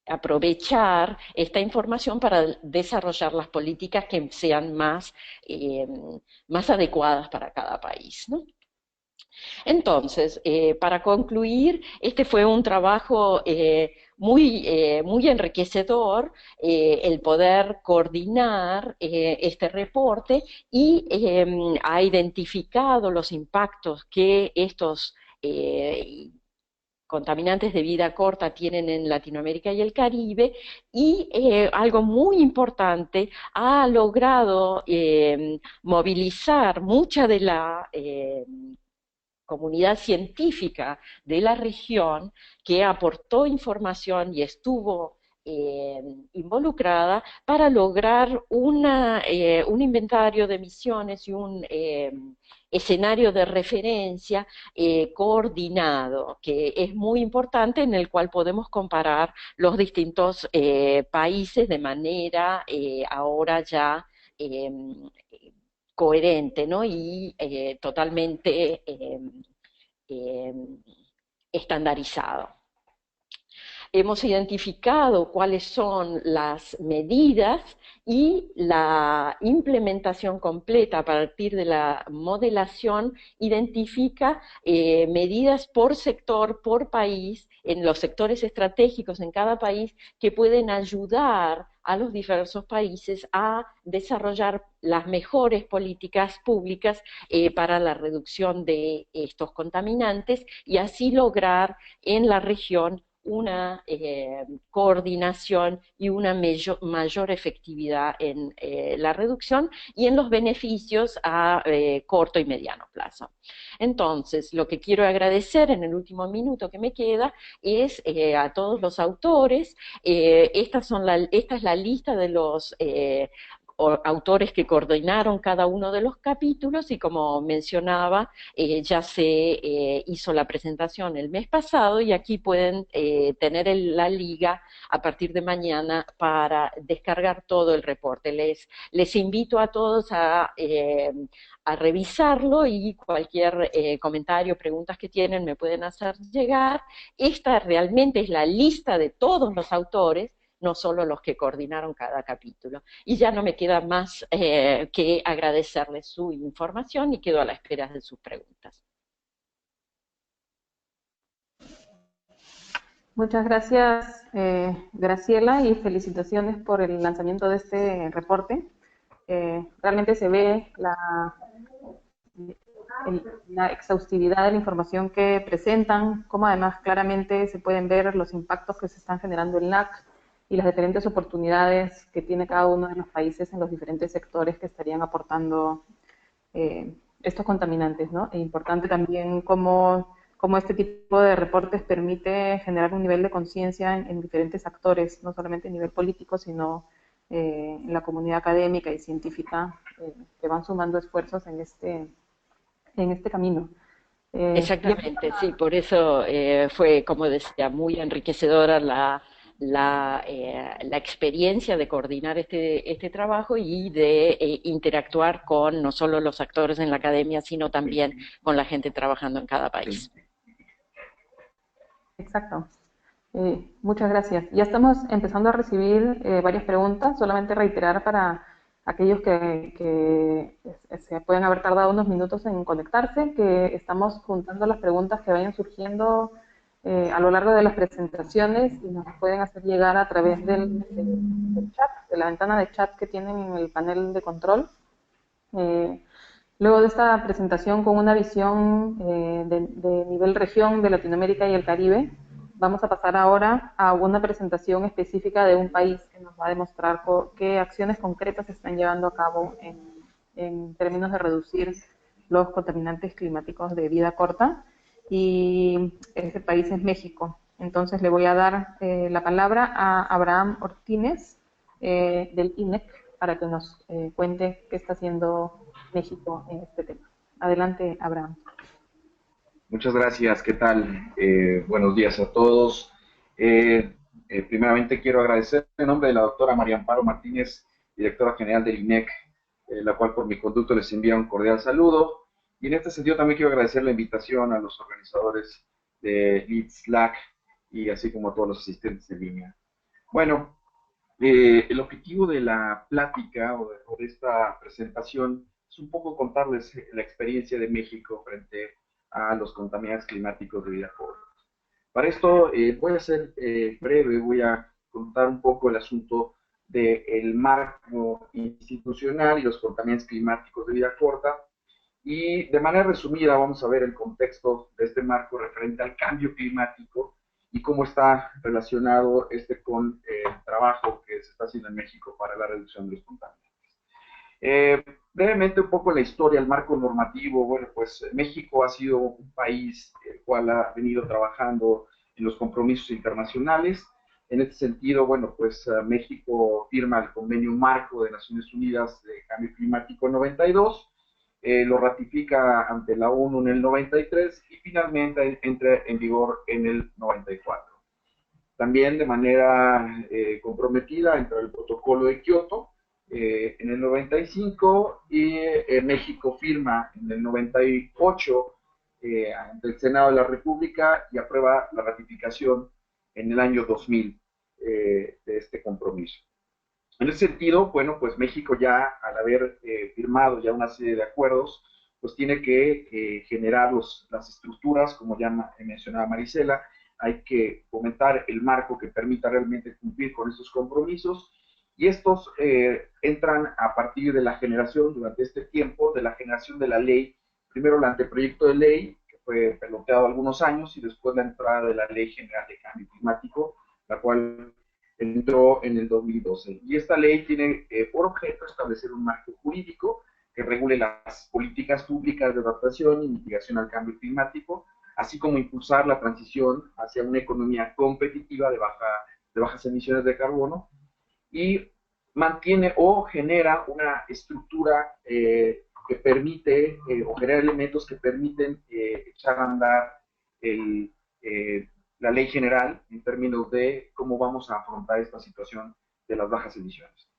aprovechar esta información para desarrollar las políticas que sean más adecuadas para cada país, ¿no? Entonces, para concluir, este fue un trabajo muy enriquecedor, el poder coordinar este reporte y ha identificado los impactos que estos contaminantes de vida corta tienen en Latinoamérica y el Caribe, y algo muy importante, ha logrado movilizar mucha de la comunidad científica de la región que aportó información y estuvo involucrada para lograr un inventario de emisiones y un escenario de referencia coordinado, que es muy importante, en el cual podemos comparar los distintos países de manera ahora ya coherente, ¿no? Y totalmente eh, estandarizado. Hemos identificado cuáles son las medidas y la implementación completa a partir de la modelación identifica medidas por sector, por país, en los sectores estratégicos en cada país, que pueden ayudar a los diversos países a desarrollar las mejores políticas públicas para la reducción de estos contaminantes y así lograr en la región una coordinación y una mayor efectividad en la reducción y en los beneficios a corto y mediano plazo. Entonces, lo que quiero agradecer en el último minuto que me queda es a todos los autores. Esta es la lista de los autores que coordinaron cada uno de los capítulos, y como mencionaba, ya se hizo la presentación el mes pasado, y aquí pueden tener la liga a partir de mañana para descargar todo el reporte. Les invito a todos a revisarlo, y cualquier comentario, preguntas que tienen me pueden hacer llegar. Esta realmente es la lista de todos los autores, no solo los que coordinaron cada capítulo. Y ya no me queda más que agradecerles su información y quedo a la espera de sus preguntas. Muchas gracias, Graciela, y felicitaciones por el lanzamiento de este reporte. Realmente se ve la exhaustividad de la información que presentan, como además claramente se pueden ver los impactos que se están generando en LAC y las diferentes oportunidades que tiene cada uno de los países en los diferentes sectores que estarían aportando estos contaminantes, ¿no? E importante también cómo este tipo de reportes permite generar un nivel de conciencia en diferentes actores, no solamente a nivel político, sino en la comunidad académica y científica que van sumando esfuerzos en este camino. Exactamente, sí, por eso fue, como decía, muy enriquecedora la experiencia de coordinar este trabajo y de interactuar con no solo los actores en la academia, sino también con la gente trabajando en cada país. Exacto. Muchas gracias. Ya estamos empezando a recibir varias preguntas, solamente reiterar para aquellos que se pueden haber tardado unos minutos en conectarse, que estamos juntando las preguntas que vayan surgiendo a lo largo de las presentaciones y nos pueden hacer llegar a través del chat, de la ventana de chat que tienen en el panel de control. Luego de esta presentación con una visión de nivel región de Latinoamérica y el Caribe, vamos a pasar ahora a una presentación específica de un país que nos va a demostrar qué acciones concretas se están llevando a cabo en términos de reducir los contaminantes climáticos de vida corta. Y ese país es México. Entonces le voy a dar la palabra a Abraham Ortínez del INEC para que nos cuente qué está haciendo México en este tema. Adelante, Abraham. Muchas gracias, ¿qué tal? Buenos días a todos. Primeramente quiero agradecer en nombre de la doctora María Amparo Martínez, directora general del INEC, la cual por mi conducto les envía un cordial saludo. Y en este sentido también quiero agradecer la invitación a los organizadores de LeadSlack y así como a todos los asistentes en línea. Bueno, el objetivo de la plática o de esta presentación es un poco contarles la experiencia de México frente a los contaminantes climáticos de vida corta. Para esto voy a ser breve, voy a contar un poco el asunto del marco institucional y los contaminantes climáticos de vida corta. Y de manera resumida vamos a ver el contexto de este marco referente al cambio climático y cómo está relacionado con el trabajo que se está haciendo en México para la reducción de los contaminantes. Brevemente un poco la historia, el marco normativo. Bueno, pues México ha sido un país el cual ha venido trabajando en los compromisos internacionales. En este sentido, bueno, pues México firma el Convenio Marco de Naciones Unidas de Cambio Climático 92, lo ratifica ante la ONU en el 93 y finalmente entra en vigor en el 94. También de manera comprometida entra el protocolo de Kioto en el 95 y México firma en el 98 ante el Senado de la República y aprueba la ratificación en el año 2000 de este compromiso. En ese sentido, bueno, pues México ya al haber firmado ya una serie de acuerdos, pues tiene que generar las estructuras, como ya mencionaba Marisela, hay que fomentar el marco que permita realmente cumplir con estos compromisos y estos entran a partir de la generación, durante este tiempo, de la generación de la ley, primero el anteproyecto de ley, que fue peloteado algunos años, y después la entrada de la Ley General de Cambio Climático, la cual entró en el 2012. Y esta ley tiene por objeto establecer un marco jurídico que regule las políticas públicas de adaptación y mitigación al cambio climático, así como impulsar la transición hacia una economía competitiva de bajas emisiones de carbono, y mantiene o genera una estructura que permite o genera elementos que permiten echar a andar la ley general en términos de cómo vamos a afrontar esta situación de las bajas emisiones.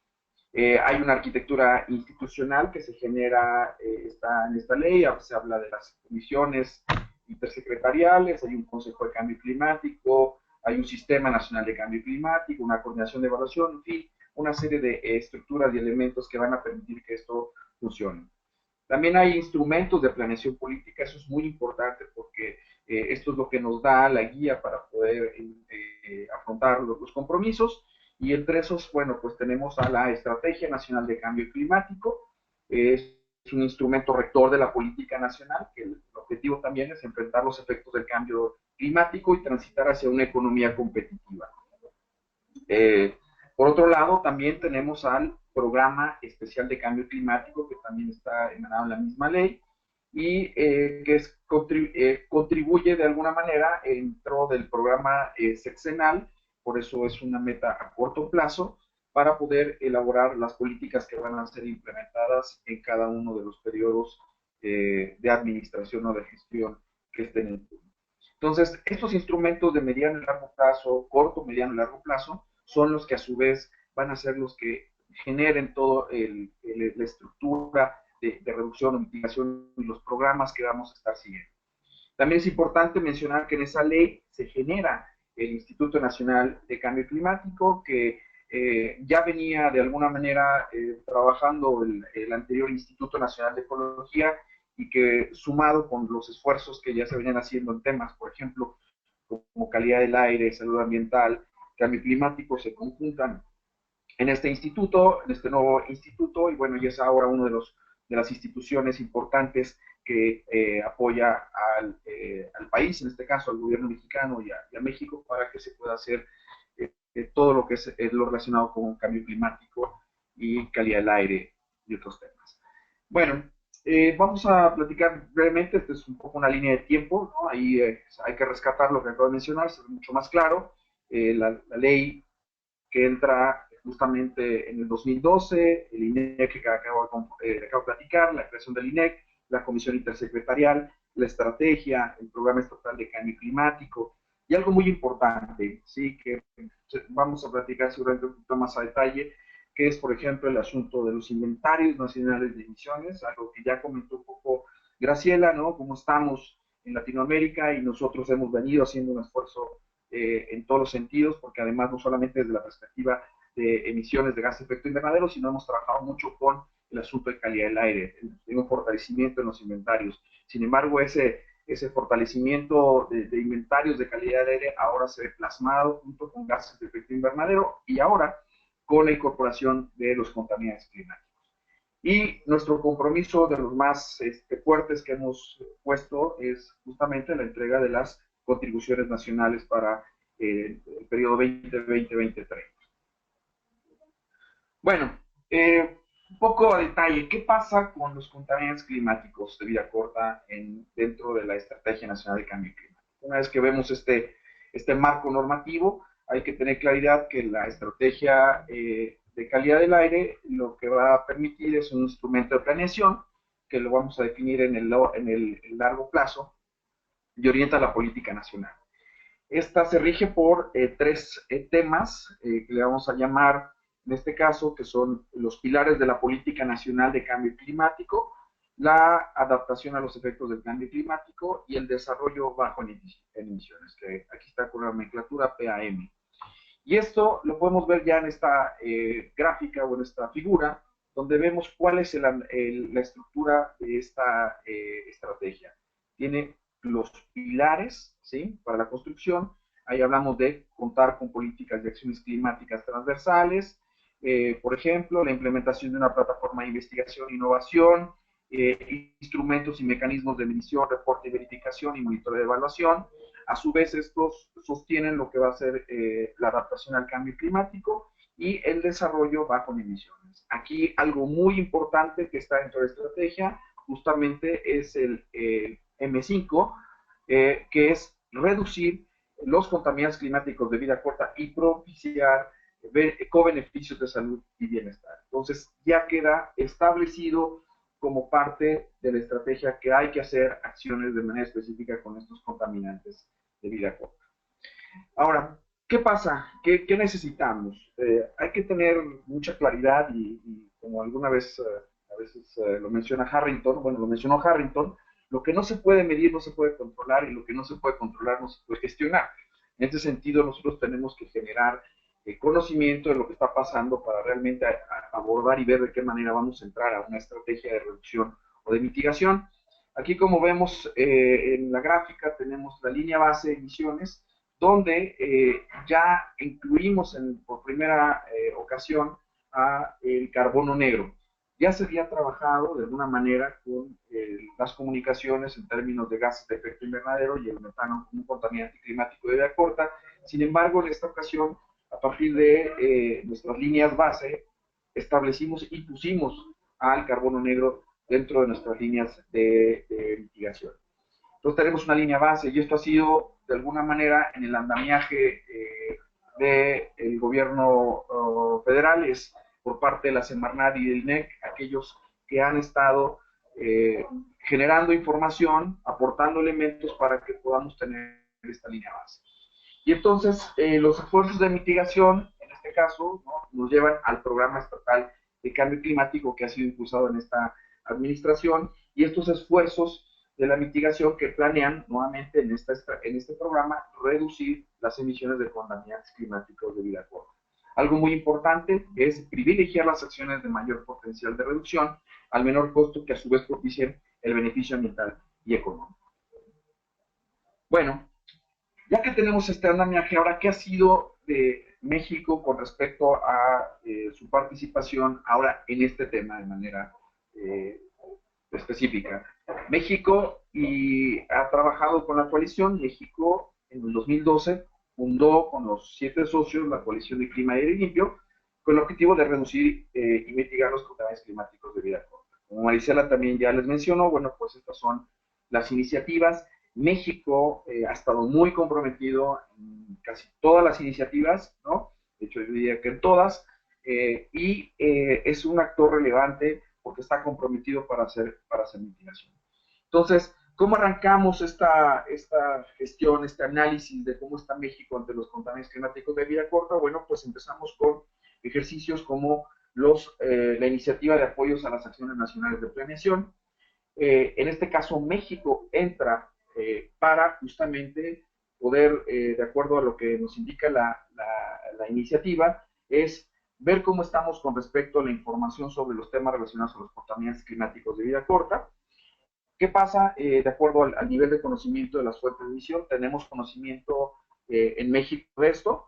Hay una arquitectura institucional que se genera en esta ley, se habla de las comisiones intersecretariales, hay un Consejo de Cambio Climático, hay un sistema nacional de cambio climático, una coordinación de evaluación, en fin, una serie de estructuras y elementos que van a permitir que esto funcione. También hay instrumentos de planeación política, eso es muy importante porque esto es lo que nos da la guía para poder afrontar los compromisos. Y entre esos, bueno, pues tenemos a la Estrategia Nacional de Cambio Climático, es un instrumento rector de la política nacional, que el objetivo también es enfrentar los efectos del cambio climático y transitar hacia una economía competitiva. Por otro lado, también tenemos al Programa Especial de Cambio Climático, que también está emanado en la misma ley, y que contribuye de alguna manera dentro del programa sexenal, por eso es una meta a corto plazo, para poder elaborar las políticas que van a ser implementadas en cada uno de los periodos de administración o de gestión que estén en turno. Entonces, estos instrumentos de mediano y largo plazo, corto, mediano y largo plazo, son los que a su vez van a ser los que generen toda la estructura de reducción o mitigación y los programas que vamos a estar siguiendo. También es importante mencionar que en esa ley se genera el Instituto Nacional de Cambio Climático, que ya venía de alguna manera trabajando el anterior Instituto Nacional de Ecología y que sumado con los esfuerzos que ya se venían haciendo en temas, por ejemplo, como calidad del aire, salud ambiental, cambio climático, se conjuntan en este instituto, en este nuevo instituto, y bueno, ya es ahora uno de las instituciones importantes que apoya al país, en este caso al gobierno mexicano y a México, para que se pueda hacer todo lo que es lo relacionado con cambio climático y calidad del aire y otros temas. Bueno, vamos a platicar brevemente, esta es un poco una línea de tiempo, ¿no? Ahí hay que rescatar lo que acabo de mencionar, se ve mucho más claro. La ley que entra justamente en el 2012, el INEC que acabo de platicar, la creación del INEC, la comisión intersecretarial, la estrategia, el programa estatal de cambio climático, y algo muy importante, sí, que vamos a platicar seguramente un poquito más a detalle, que es, por ejemplo, el asunto de los inventarios nacionales de emisiones, algo que ya comentó un poco Graciela, ¿no? Cómo estamos en Latinoamérica y nosotros hemos venido haciendo un esfuerzo en todos los sentidos, porque además no solamente desde la perspectiva de emisiones de gas de efecto invernadero, sino hemos trabajado mucho con el asunto de calidad del aire, un fortalecimiento en los inventarios. Sin embargo, ese fortalecimiento de inventarios de calidad del aire ahora se ve plasmado junto con gases de efecto invernadero y ahora con la incorporación de los contaminantes climáticos. Y nuestro compromiso de los más fuertes que hemos puesto es justamente la entrega de las contribuciones nacionales para el periodo 2020-2030. Bueno, un poco a detalle, ¿qué pasa con los contaminantes climáticos de vida corta dentro de la Estrategia Nacional de Cambio Climático? Una vez que vemos este marco normativo, hay que tener claridad que la estrategia de calidad del aire lo que va a permitir es un instrumento de planeación que lo vamos a definir en el largo plazo y orienta la política nacional. Esta se rige por tres temas que le vamos a llamar, en este caso, que son los pilares de la política nacional de cambio climático, la adaptación a los efectos del cambio climático y el desarrollo bajo en emisiones, que aquí está con la nomenclatura PAM. Y esto lo podemos ver ya en esta gráfica o en esta figura, donde vemos cuál es la estructura de esta estrategia. Tiene los pilares, ¿sí?, para la construcción. Ahí hablamos de contar con políticas de acciones climáticas transversales, por ejemplo, la implementación de una plataforma de investigación e innovación, instrumentos y mecanismos de medición, reporte y verificación y monitoreo de evaluación. A su vez, estos sostienen lo que va a ser la adaptación al cambio climático y el desarrollo bajo emisiones. Aquí algo muy importante que está dentro de la estrategia justamente es el M5, que es reducir los contaminantes climáticos de vida corta y propiciar co-beneficios de salud y bienestar. Entonces ya queda establecido como parte de la estrategia que hay que hacer acciones de manera específica con estos contaminantes de vida corta. Ahora, ¿qué pasa? ¿Qué necesitamos? Hay que tener mucha claridad y como alguna vez a veces lo menciona Harrington, bueno, lo mencionó Harrington, lo que no se puede medir no se puede controlar y lo que no se puede controlar no se puede gestionar. En este sentido, nosotros tenemos que generar conocimiento de lo que está pasando para realmente abordar y ver de qué manera vamos a entrar a una estrategia de reducción o de mitigación. Aquí, como vemos en la gráfica, tenemos la línea base de emisiones, donde ya incluimos por primera ocasión a el carbono negro. Ya se había trabajado de alguna manera con las comunicaciones en términos de gases de efecto invernadero y el metano como un contaminante climático de vida corta. Sin embargo, en esta ocasión, a partir de nuestras líneas base, establecimos y pusimos al carbono negro dentro de nuestras líneas de mitigación. Entonces tenemos una línea base y esto ha sido de alguna manera en el andamiaje del gobierno federal, es por parte de la Semarnat y del INEC, aquellos que han estado generando información, aportando elementos para que podamos tener esta línea base. Y entonces los esfuerzos de mitigación, en este caso, ¿no?, nos llevan al programa estatal de cambio climático que ha sido impulsado en esta administración, y estos esfuerzos de la mitigación que planean nuevamente en este programa reducir las emisiones de contaminantes climáticos de vida corta. Algo muy importante es privilegiar las acciones de mayor potencial de reducción al menor costo, que a su vez propicien el beneficio ambiental y económico. Bueno, ya que tenemos este andamiaje, ahora, ¿qué ha sido de México con respecto a su participación ahora en este tema de manera específica? México ha trabajado con la coalición. México en el 2012 fundó con los 7 socios la coalición de Clima, Aire y Limpio, con el objetivo de reducir y mitigar los contaminantes climáticos de vida corta. Como Marisela también ya les mencionó, bueno, pues estas son las iniciativas. México ha estado muy comprometido en casi todas las iniciativas, ¿no? De hecho, yo diría que en todas, y es un actor relevante porque está comprometido para hacer mitigación. Entonces, ¿cómo arrancamos esta gestión, este análisis de cómo está México ante los contaminantes climáticos de vida corta? Bueno, pues empezamos con ejercicios como la iniciativa de apoyos a las acciones nacionales de planeación. En este caso, México entra para justamente poder, de acuerdo a lo que nos indica la iniciativa, es ver cómo estamos con respecto a la información sobre los temas relacionados a los contaminantes climáticos de vida corta. ¿Qué pasa? De acuerdo al nivel de conocimiento de las fuentes de emisión, tenemos conocimiento en México de esto,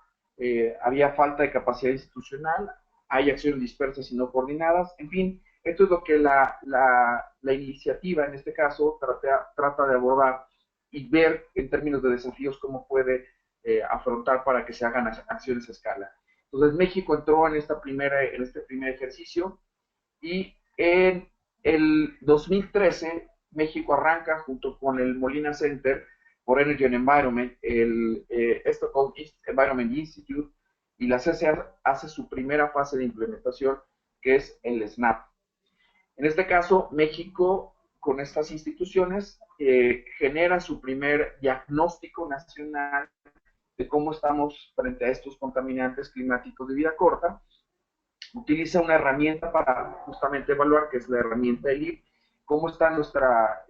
había falta de capacidad institucional, hay acciones dispersas y no coordinadas, en fin, esto es lo que la iniciativa, en este caso, trata de abordar y ver en términos de desafíos cómo puede afrontar para que se hagan acciones a escala. Entonces, México entró en este primer ejercicio, y en el 2013 México arranca junto con el Molina Center for Energy and Environment, el Stockholm Environment Institute, y la CCA hace su primera fase de implementación, que es el SNAP. En este caso, México, con estas instituciones, genera su primer diagnóstico nacional de cómo estamos frente a estos contaminantes climáticos de vida corta. Utiliza una herramienta para justamente evaluar, que es la herramienta ELIP, cómo están nuestras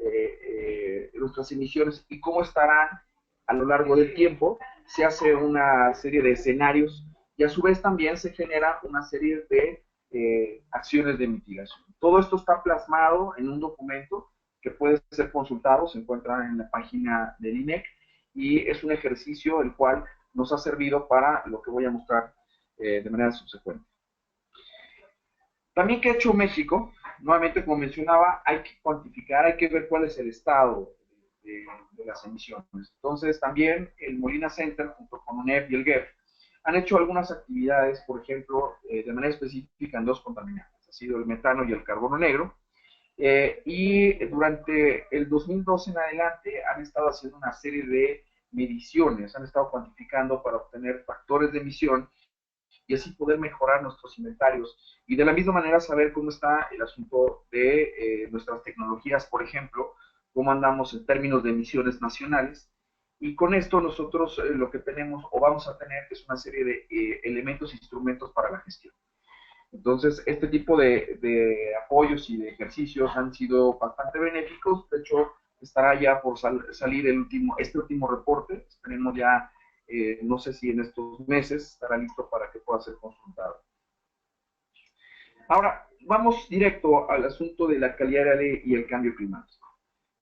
emisiones y cómo estarán a lo largo del tiempo. Se hace una serie de escenarios y a su vez también se genera una serie de acciones de mitigación. Todo esto está plasmado en un documento que puede ser consultado, se encuentra en la página del INEC, y es un ejercicio el cual nos ha servido para lo que voy a mostrar de manera subsecuente. También, ¿qué ha hecho México? Nuevamente, como mencionaba, hay que cuantificar, hay que ver cuál es el estado de las emisiones. Entonces, también el Molina Center, junto con UNEP y el GEF, han hecho algunas actividades, por ejemplo, de manera específica en 2 contaminantes, ha sido el metano y el carbono negro, y durante el 2012 en adelante han estado haciendo una serie de mediciones, han estado cuantificando para obtener factores de emisión y así poder mejorar nuestros inventarios, y de la misma manera saber cómo está el asunto de nuestras tecnologías, por ejemplo, cómo andamos en términos de emisiones nacionales. Y con esto nosotros lo que tenemos o vamos a tener es una serie de elementos e instrumentos para la gestión. Entonces, este tipo de apoyos y de ejercicios han sido bastante benéficos. De hecho, estará ya por salir este último reporte. Esperemos ya no sé si en estos meses estará listo para que pueda ser consultado. Ahora, vamos directo al asunto de la calidad del aire y el cambio climático.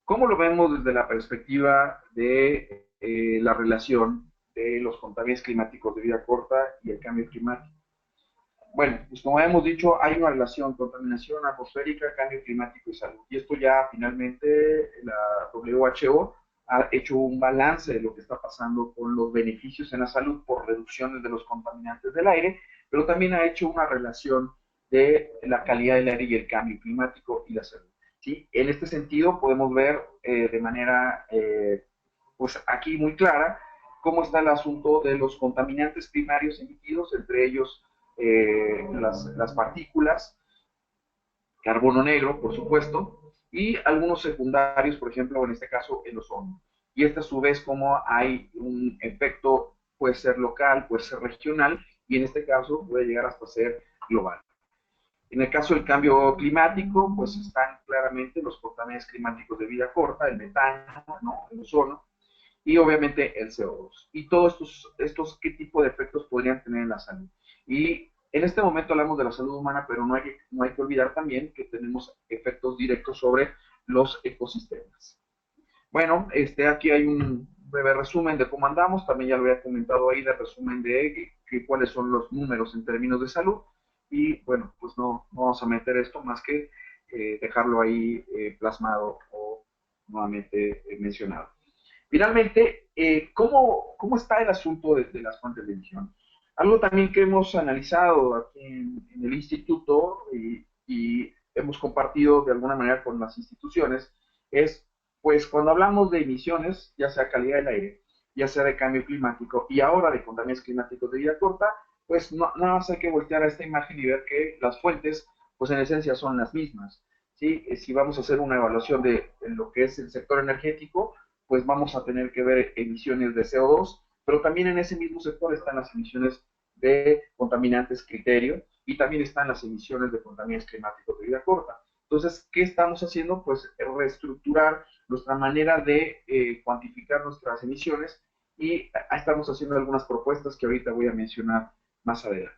¿Cómo lo vemos desde la perspectiva de la relación de los contaminantes climáticos de vida corta y el cambio climático? Bueno, pues como hemos dicho, hay una relación contaminación atmosférica, cambio climático y salud. Y esto ya finalmente la WHO ha hecho un balance de lo que está pasando con los beneficios en la salud por reducciones de los contaminantes del aire, pero también ha hecho una relación de la calidad del aire y el cambio climático y la salud. ¿Sí? En este sentido podemos ver de manera pues aquí muy clara cómo está el asunto de los contaminantes primarios emitidos, entre ellos las partículas, carbono negro, por supuesto, y algunos secundarios, por ejemplo, en este caso, el ozono. Y a su vez, como hay un efecto, puede ser local, puede ser regional, y en este caso puede llegar hasta ser global. En el caso del cambio climático, pues están claramente los contaminantes climáticos de vida corta, el metano, ¿no? El ozono, y obviamente el CO2. Y todos estos qué tipo de efectos podrían tener en la salud. Y en este momento hablamos de la salud humana, pero no hay que olvidar también que tenemos efectos directos sobre los ecosistemas. Bueno, aquí hay un breve resumen de cómo andamos, también ya lo había comentado ahí, de resumen de cuáles son los números en términos de salud, y bueno, pues no vamos a meter esto más que dejarlo ahí plasmado o nuevamente mencionado. Finalmente, ¿cómo está el asunto de las fuentes de emisión? Algo también que hemos analizado aquí en el instituto y hemos compartido de alguna manera con las instituciones es, pues cuando hablamos de emisiones, ya sea calidad del aire, ya sea de cambio climático y ahora de contaminantes climáticos de vida corta, pues nada más hay que voltear a esta imagen y ver que las fuentes, pues en esencia son las mismas. ¿Sí? Si vamos a hacer una evaluación de lo que es el sector energético, pues vamos a tener que ver emisiones de CO2, pero también en ese mismo sector están las emisiones de contaminantes criterio y también están las emisiones de contaminantes climáticos de vida corta. Entonces, ¿qué estamos haciendo? Pues reestructurar nuestra manera de cuantificar nuestras emisiones y estamos haciendo algunas propuestas que ahorita voy a mencionar más adelante.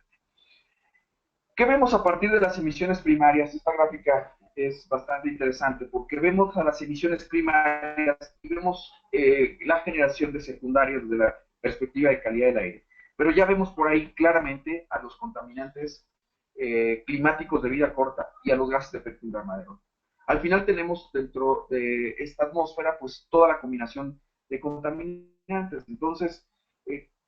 ¿Qué vemos a partir de las emisiones primarias? Esta gráfica es bastante interesante porque vemos a las emisiones primarias y vemos la generación de secundarios desde la perspectiva de calidad del aire. Pero ya vemos por ahí claramente a los contaminantes climáticos de vida corta y a los gases de efecto invernadero. Al final tenemos dentro de esta atmósfera pues toda la combinación de contaminantes. Entonces,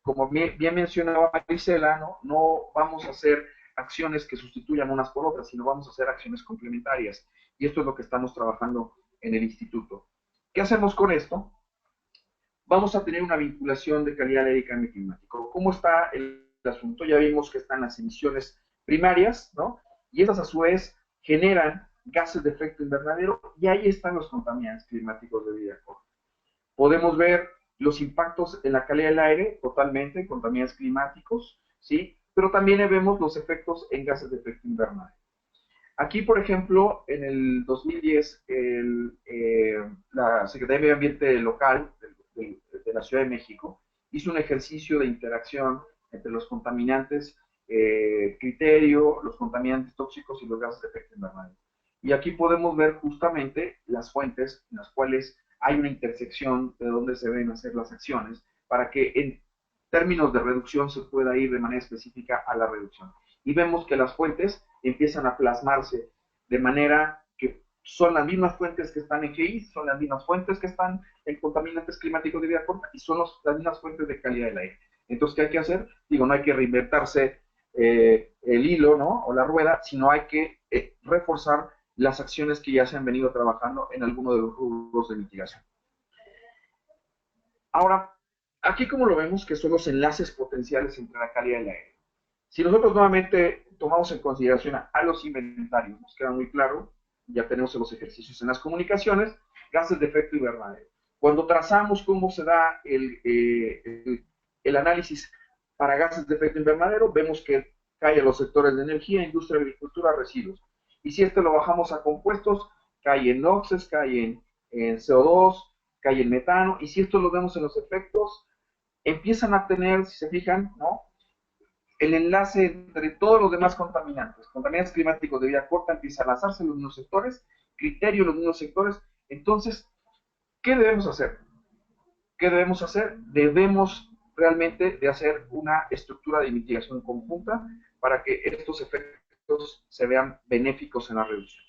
como bien mencionaba Marisela, no vamos a hacer acciones que sustituyan unas por otras, sino vamos a hacer acciones complementarias. Y esto es lo que estamos trabajando en el instituto. ¿Qué hacemos con esto? Vamos a tener una vinculación de calidad del aire y cambio climático. ¿Cómo está el asunto? Ya vimos que están las emisiones primarias, ¿no? Y esas a su vez generan gases de efecto invernadero y ahí están los contaminantes climáticos de vida corta. Podemos ver los impactos en la calidad del aire, totalmente, contaminantes climáticos, ¿sí? Pero también vemos los efectos en gases de efecto invernadero. Aquí, por ejemplo, en el 2010, la Secretaría de Medio Ambiente local de la Ciudad de México hizo un ejercicio de interacción entre los contaminantes criterio, los contaminantes tóxicos y los gases de efecto invernadero. Y aquí podemos ver justamente las fuentes en las cuales hay una intersección de donde se deben hacer las acciones para que en términos de reducción se pueda ir de manera específica a la reducción. Y vemos que las fuentes empiezan a plasmarse de manera que son las mismas fuentes que están en GI, son las mismas fuentes que están en contaminantes climáticos de vida corta y son las mismas fuentes de calidad del aire. Entonces, ¿qué hay que hacer? Digo, no hay que reinventarse el hilo, ¿no? O la rueda, sino hay que reforzar las acciones que ya se han venido trabajando en alguno de los rubros de mitigación. Ahora, aquí como lo vemos que son los enlaces potenciales entre la calidad del aire. Si nosotros nuevamente tomamos en consideración a los inventarios, nos queda muy claro, ya tenemos los ejercicios en las comunicaciones, gases de efecto invernadero. Cuando trazamos cómo se da el análisis para gases de efecto invernadero, vemos que cae a los sectores de energía, industria, agricultura, residuos. Y si esto lo bajamos a compuestos, cae en NOxes, cae en CO2, cae en metano. Y si esto lo vemos en los efectos empiezan a tener, si se fijan, ¿no?, el enlace entre todos los demás contaminantes climáticos de vida corta, empieza a lanzarse en los mismos sectores, criterio en los mismos sectores. Entonces, ¿qué debemos hacer? ¿Qué debemos hacer? Debemos realmente de hacer una estructura de mitigación conjunta para que estos efectos se vean benéficos en la reducción.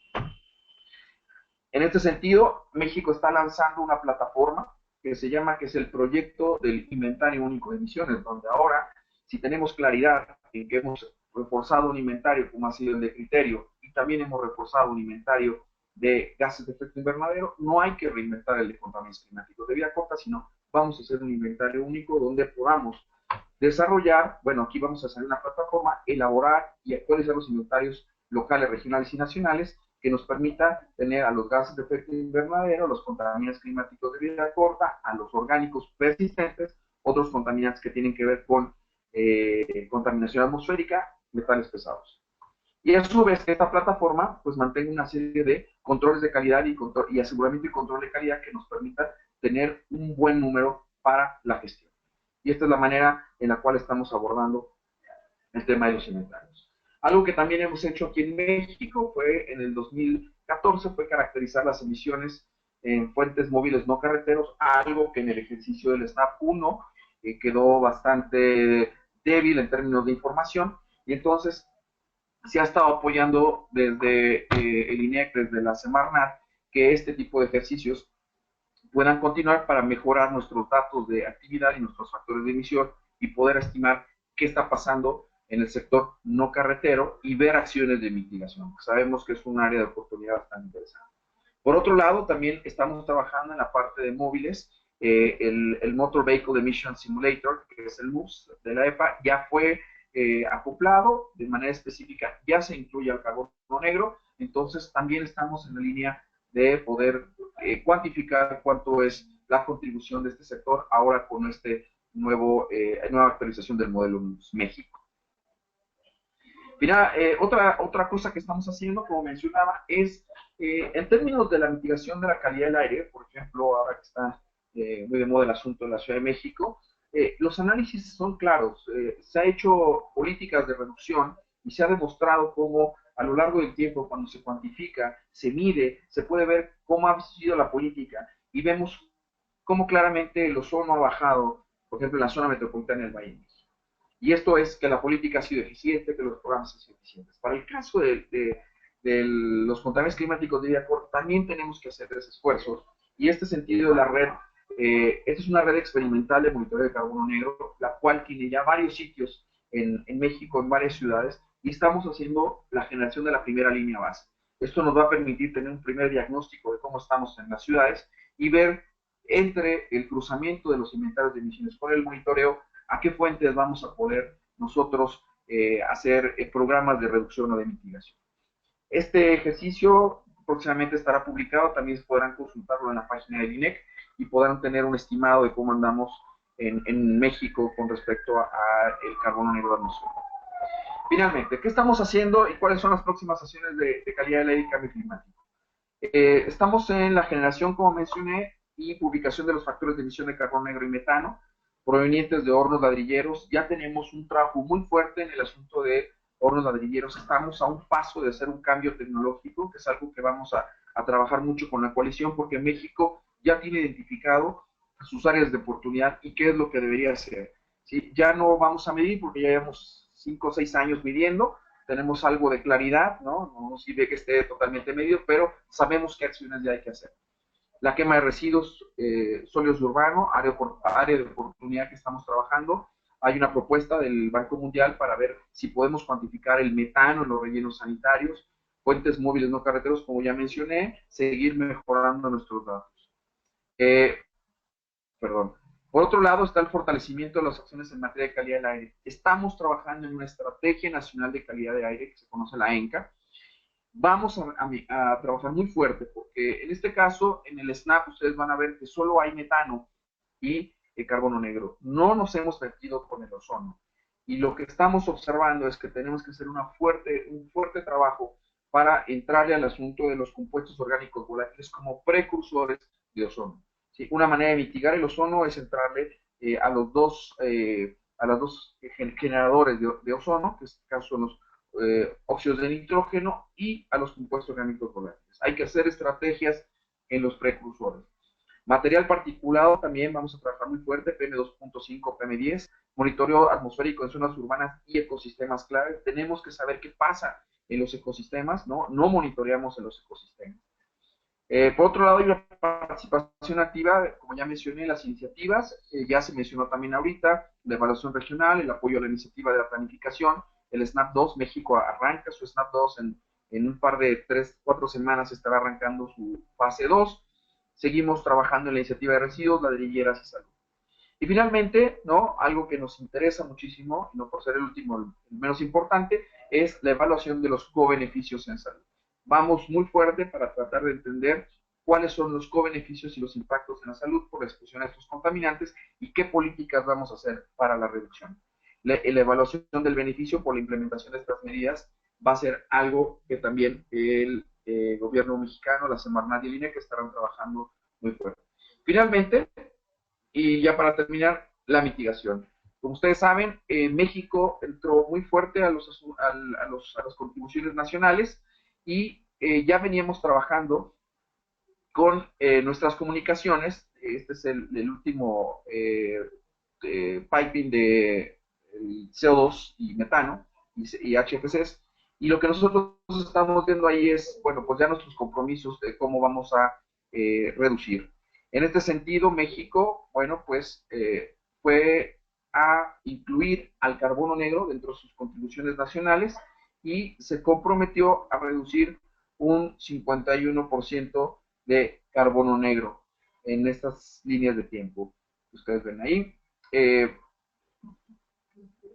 En este sentido, México está lanzando una plataforma que se llama, que es el proyecto del inventario único de emisiones, donde ahora, si tenemos claridad en que hemos reforzado un inventario como ha sido el de criterio y también hemos reforzado un inventario de gases de efecto invernadero, no hay que reinventar el de contaminantes climáticos de vida corta, sino vamos a hacer un inventario único donde podamos desarrollar, bueno, aquí vamos a hacer una plataforma, elaborar y actualizar los inventarios locales, regionales y nacionales que nos permita tener a los gases de efecto invernadero, los contaminantes climáticos de vida corta, a los orgánicos persistentes, otros contaminantes que tienen que ver con contaminación atmosférica, metales pesados. Y a su vez, esta plataforma pues mantenga una serie de controles de calidad y aseguramiento y control de calidad que nos permita tener un buen número para la gestión. Y esta es la manera en la cual estamos abordando el tema de los inventarios. Algo que también hemos hecho aquí en México fue en el 2014, fue caracterizar las emisiones en fuentes móviles no carreteros, algo que en el ejercicio del SNAP 1 quedó bastante débil en términos de información, y entonces se ha estado apoyando desde el INEC, desde la Semarnat, que este tipo de ejercicios puedan continuar para mejorar nuestros datos de actividad y nuestros factores de emisión y poder estimar qué está pasando en el sector no carretero y ver acciones de mitigación. Sabemos que es un área de oportunidad bastante interesante. Por otro lado, también estamos trabajando en la parte de móviles. El Motor Vehicle Emission Simulator, que es el MUS de la EPA, ya fue acoplado de manera específica, ya se incluye al carbono negro, entonces también estamos en la línea de poder cuantificar cuánto es la contribución de este sector ahora con este nueva actualización del modelo MUS México. Mira, otra cosa que estamos haciendo, como mencionaba, es en términos de la mitigación de la calidad del aire, por ejemplo, ahora que está muy de moda el asunto en la Ciudad de México, los análisis son claros. Se ha hecho políticas de reducción y se ha demostrado cómo a lo largo del tiempo, cuando se cuantifica, se mide, se puede ver cómo ha sido la política y vemos cómo claramente el ozono ha bajado, por ejemplo, en la zona metropolitana del Valle de México. Y esto es que la política ha sido eficiente, que los programas han sido eficientes. Para el caso de los contaminantes climáticos de vida corta, también tenemos que hacer esos esfuerzos. Y en este sentido, la red, esta es una red experimental de monitoreo de carbono negro, la cual tiene ya varios sitios en México, en varias ciudades, y estamos haciendo la generación de la primera línea base. Esto nos va a permitir tener un primer diagnóstico de cómo estamos en las ciudades y ver entre el cruzamiento de los inventarios de emisiones con el monitoreo a qué fuentes vamos a poder nosotros hacer programas de reducción o de mitigación. Este ejercicio próximamente estará publicado, también podrán consultarlo en la página del INEC y podrán tener un estimado de cómo andamos en México con respecto a el carbono negro atmosférico. Finalmente, ¿qué estamos haciendo y cuáles son las próximas acciones de calidad del aire y cambio climático? Estamos en la generación, como mencioné, y publicación de los factores de emisión de carbono negro y metano provenientes de hornos ladrilleros. Ya tenemos un trabajo muy fuerte en el asunto de hornos ladrilleros. Estamos a un paso de hacer un cambio tecnológico, que es algo que vamos a trabajar mucho con la coalición, porque México ya tiene identificado sus áreas de oportunidad y qué es lo que debería hacer. ¿Sí? Ya no vamos a medir porque ya llevamos 5 o 6 años midiendo, tenemos algo de claridad, no sirve que esté totalmente medido, pero sabemos qué acciones ya hay que hacer. La quema de residuos sólidos urbanos, área de oportunidad que estamos trabajando. Hay una propuesta del Banco Mundial para ver si podemos cuantificar el metano en los rellenos sanitarios, puentes móviles no carreteros, como ya mencioné, seguir mejorando nuestros datos. Por otro lado está el fortalecimiento de las acciones en materia de calidad del aire. Estamos trabajando en una estrategia nacional de calidad de aire que se conoce la ENCA. Vamos a trabajar muy fuerte porque en este caso, en el SNAP, ustedes van a ver que solo hay metano y el carbono negro. No nos hemos metido con el ozono. Y lo que estamos observando es que tenemos que hacer un fuerte trabajo para entrarle al asunto de los compuestos orgánicos volátiles como precursores de ozono. ¿Sí? Una manera de mitigar el ozono es entrarle a las dos generadores de ozono, que en este caso son los óxidos de nitrógeno, y a los compuestos orgánicos volátiles. Hay que hacer estrategias en los precursores. Material particulado también vamos a trabajar muy fuerte, PM2.5, PM10, monitoreo atmosférico en zonas urbanas y ecosistemas clave. Tenemos que saber qué pasa en los ecosistemas, ¿no? No monitoreamos en los ecosistemas. Por otro lado, hay una participación activa, como ya mencioné, las iniciativas, ya se mencionó también ahorita, la evaluación regional, el apoyo a la iniciativa de la planificación, el SNAP 2, México arranca su SNAP 2 en un par de 3-4 semanas estará arrancando su fase 2. Seguimos trabajando en la iniciativa de residuos, ladrilleras y salud. Y finalmente, ¿no? Algo que nos interesa muchísimo, no por ser el último, el menos importante, es la evaluación de los co-beneficios en salud. Vamos muy fuerte para tratar de entender cuáles son los co-beneficios y los impactos en la salud por la exposición a estos contaminantes y qué políticas vamos a hacer para la reducción. La evaluación del beneficio por la implementación de estas medidas va a ser algo que también el gobierno mexicano, la Semarnat y el INEC estarán trabajando muy fuerte. Finalmente, y ya para terminar, la mitigación. Como ustedes saben, México entró muy fuerte a las contribuciones nacionales y ya veníamos trabajando con nuestras comunicaciones. Este es el último piping de CO2 y metano y HFCs. Y lo que nosotros estamos viendo ahí es, bueno, pues ya nuestros compromisos de cómo vamos a reducir. En este sentido, México, bueno, pues fue a incluir al carbono negro dentro de sus contribuciones nacionales y se comprometió a reducir un 51% de carbono negro en estas líneas de tiempo que ustedes ven ahí.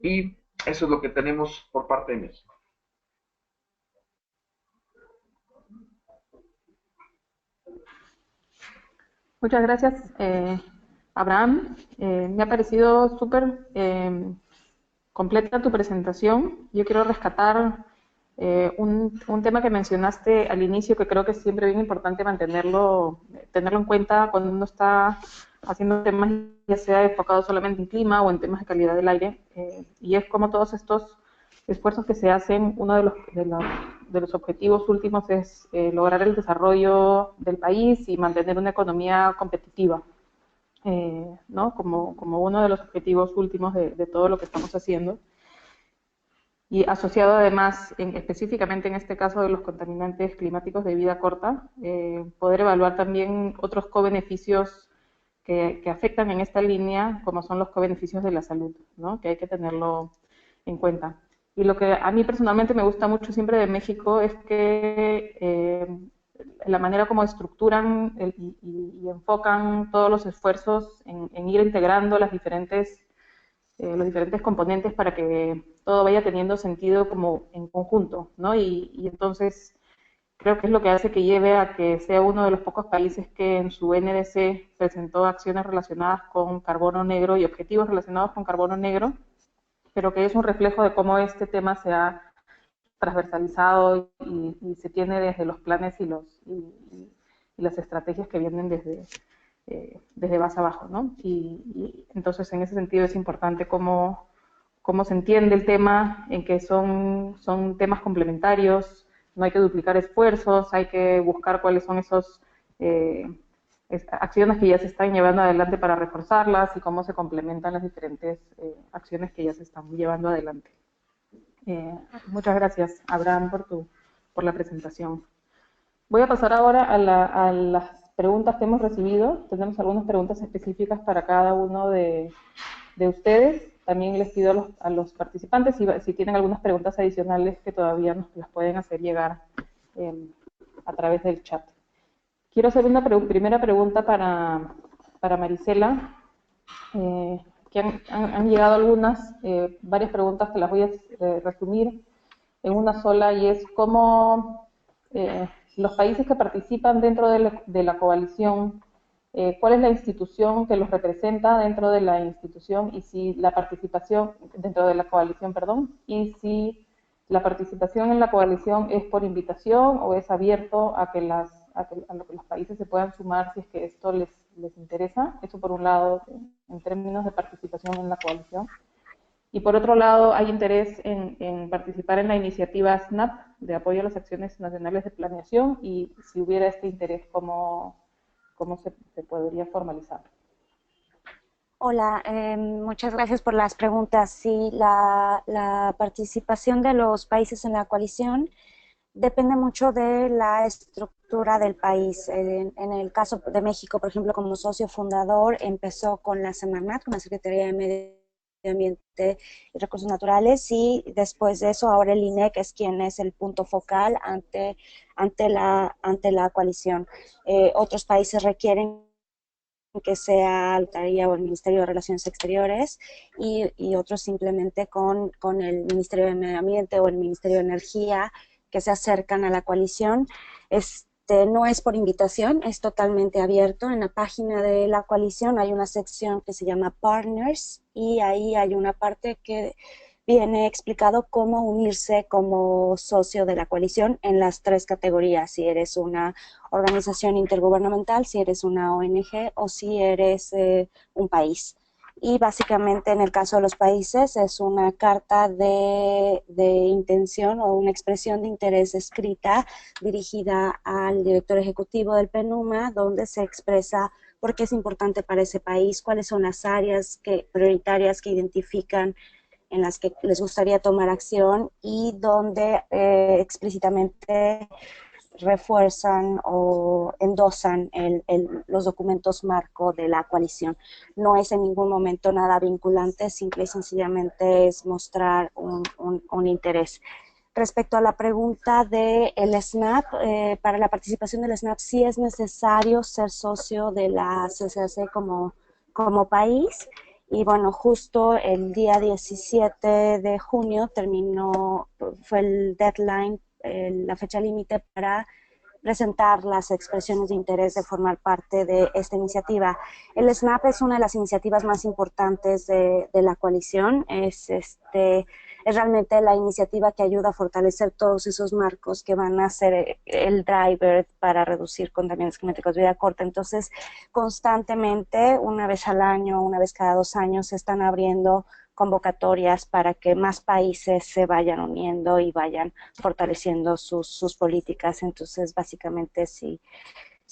Y eso es lo que tenemos por parte de México. Muchas gracias, Abraham. Me ha parecido súper completa tu presentación. Yo quiero rescatar un tema que mencionaste al inicio, que creo que es siempre bien importante tenerlo en cuenta cuando uno está haciendo temas, ya sea enfocados solamente en clima o en temas de calidad del aire, y es como todos estos esfuerzos que se hacen, uno de los objetivos últimos es lograr el desarrollo del país y mantener una economía competitiva, ¿no? Como uno de los objetivos últimos de todo lo que estamos haciendo. Y asociado además, específicamente en este caso de los contaminantes climáticos de vida corta, poder evaluar también otros co-beneficios que afectan en esta línea, como son los co-beneficios de la salud, ¿no? Que hay que tenerlo en cuenta. Y lo que a mí personalmente me gusta mucho siempre de México es que la manera como estructuran y enfocan todos los esfuerzos en ir integrando los diferentes componentes para que todo vaya teniendo sentido como en conjunto, ¿no? Y entonces creo que es lo que hace que lleve a que sea uno de los pocos países que en su NDC presentó acciones relacionadas con carbono negro y objetivos relacionados con carbono negro, pero que es un reflejo de cómo este tema se ha transversalizado y se tiene desde los planes y las estrategias que vienen desde base abajo, ¿no? Y entonces en ese sentido es importante cómo se entiende el tema, en que son temas complementarios, no hay que duplicar esfuerzos, hay que buscar cuáles son esas acciones que ya se están llevando adelante para reforzarlas y cómo se complementan las diferentes acciones que ya se están llevando adelante. Muchas gracias, Abraham, por la presentación. Voy a pasar ahora a las preguntas que hemos recibido. Tenemos algunas preguntas específicas para cada uno de ustedes. También les pido a los participantes si tienen algunas preguntas adicionales que todavía nos las pueden hacer llegar a través del chat. Quiero hacer una primera pregunta para Marisela, que han llegado varias preguntas que las voy a resumir en una sola, y es cómo los países que participan dentro de la coalición, cuál es la institución que los representa dentro de la institución, y si la participación dentro de la coalición, y si la participación en la coalición es por invitación o es abierto a a lo que los países se puedan sumar si es que esto les interesa. Eso por un lado, en términos de participación en la coalición. Y por otro lado, hay interés en participar en la iniciativa SNAP de apoyo a las acciones nacionales de planeación, y si hubiera este interés, ¿cómo se podría formalizar? Hola, muchas gracias por las preguntas. Sí, la participación de los países en la coalición depende mucho de la estructura del país. En el caso de México, por ejemplo, como socio fundador, empezó con la Semarnat, con la Secretaría de Medio Ambiente y Recursos Naturales, y después de eso ahora el INEC es quien es el punto focal ante la coalición. Otros países requieren que sea Altaría o el Ministerio de Relaciones Exteriores, y otros simplemente con el Ministerio de Medio Ambiente o el Ministerio de Energía, que se acercan a la coalición. No es por invitación, es totalmente abierto. En la página de la coalición hay una sección que se llama Partners, y ahí hay una parte que viene explicado cómo unirse como socio de la coalición en las 3 categorías: si eres una organización intergubernamental, si eres una ONG o si eres un país. Y básicamente en el caso de los países es una carta de intención o una expresión de interés escrita dirigida al director ejecutivo del PNUMA, donde se expresa por qué es importante para ese país, cuáles son las áreas prioritarias que identifican en las que les gustaría tomar acción, y donde explícitamente refuerzan o endosan los documentos marco de la coalición. No es en ningún momento nada vinculante, simple y sencillamente es mostrar un interés. Respecto a la pregunta del SNAP, para la participación del SNAP sí es necesario ser socio de la CCAC como país. Y bueno, justo el día 17 de junio fue el deadline, la fecha límite para presentar las expresiones de interés de formar parte de esta iniciativa. El SNAP es una de las iniciativas más importantes de la coalición. Es realmente la iniciativa que ayuda a fortalecer todos esos marcos que van a ser el driver para reducir contaminantes climáticos de vida corta. Entonces, constantemente, una vez al año, una vez cada 2 años, se están abriendo convocatorias para que más países se vayan uniendo y vayan fortaleciendo sus políticas. Entonces, básicamente, sí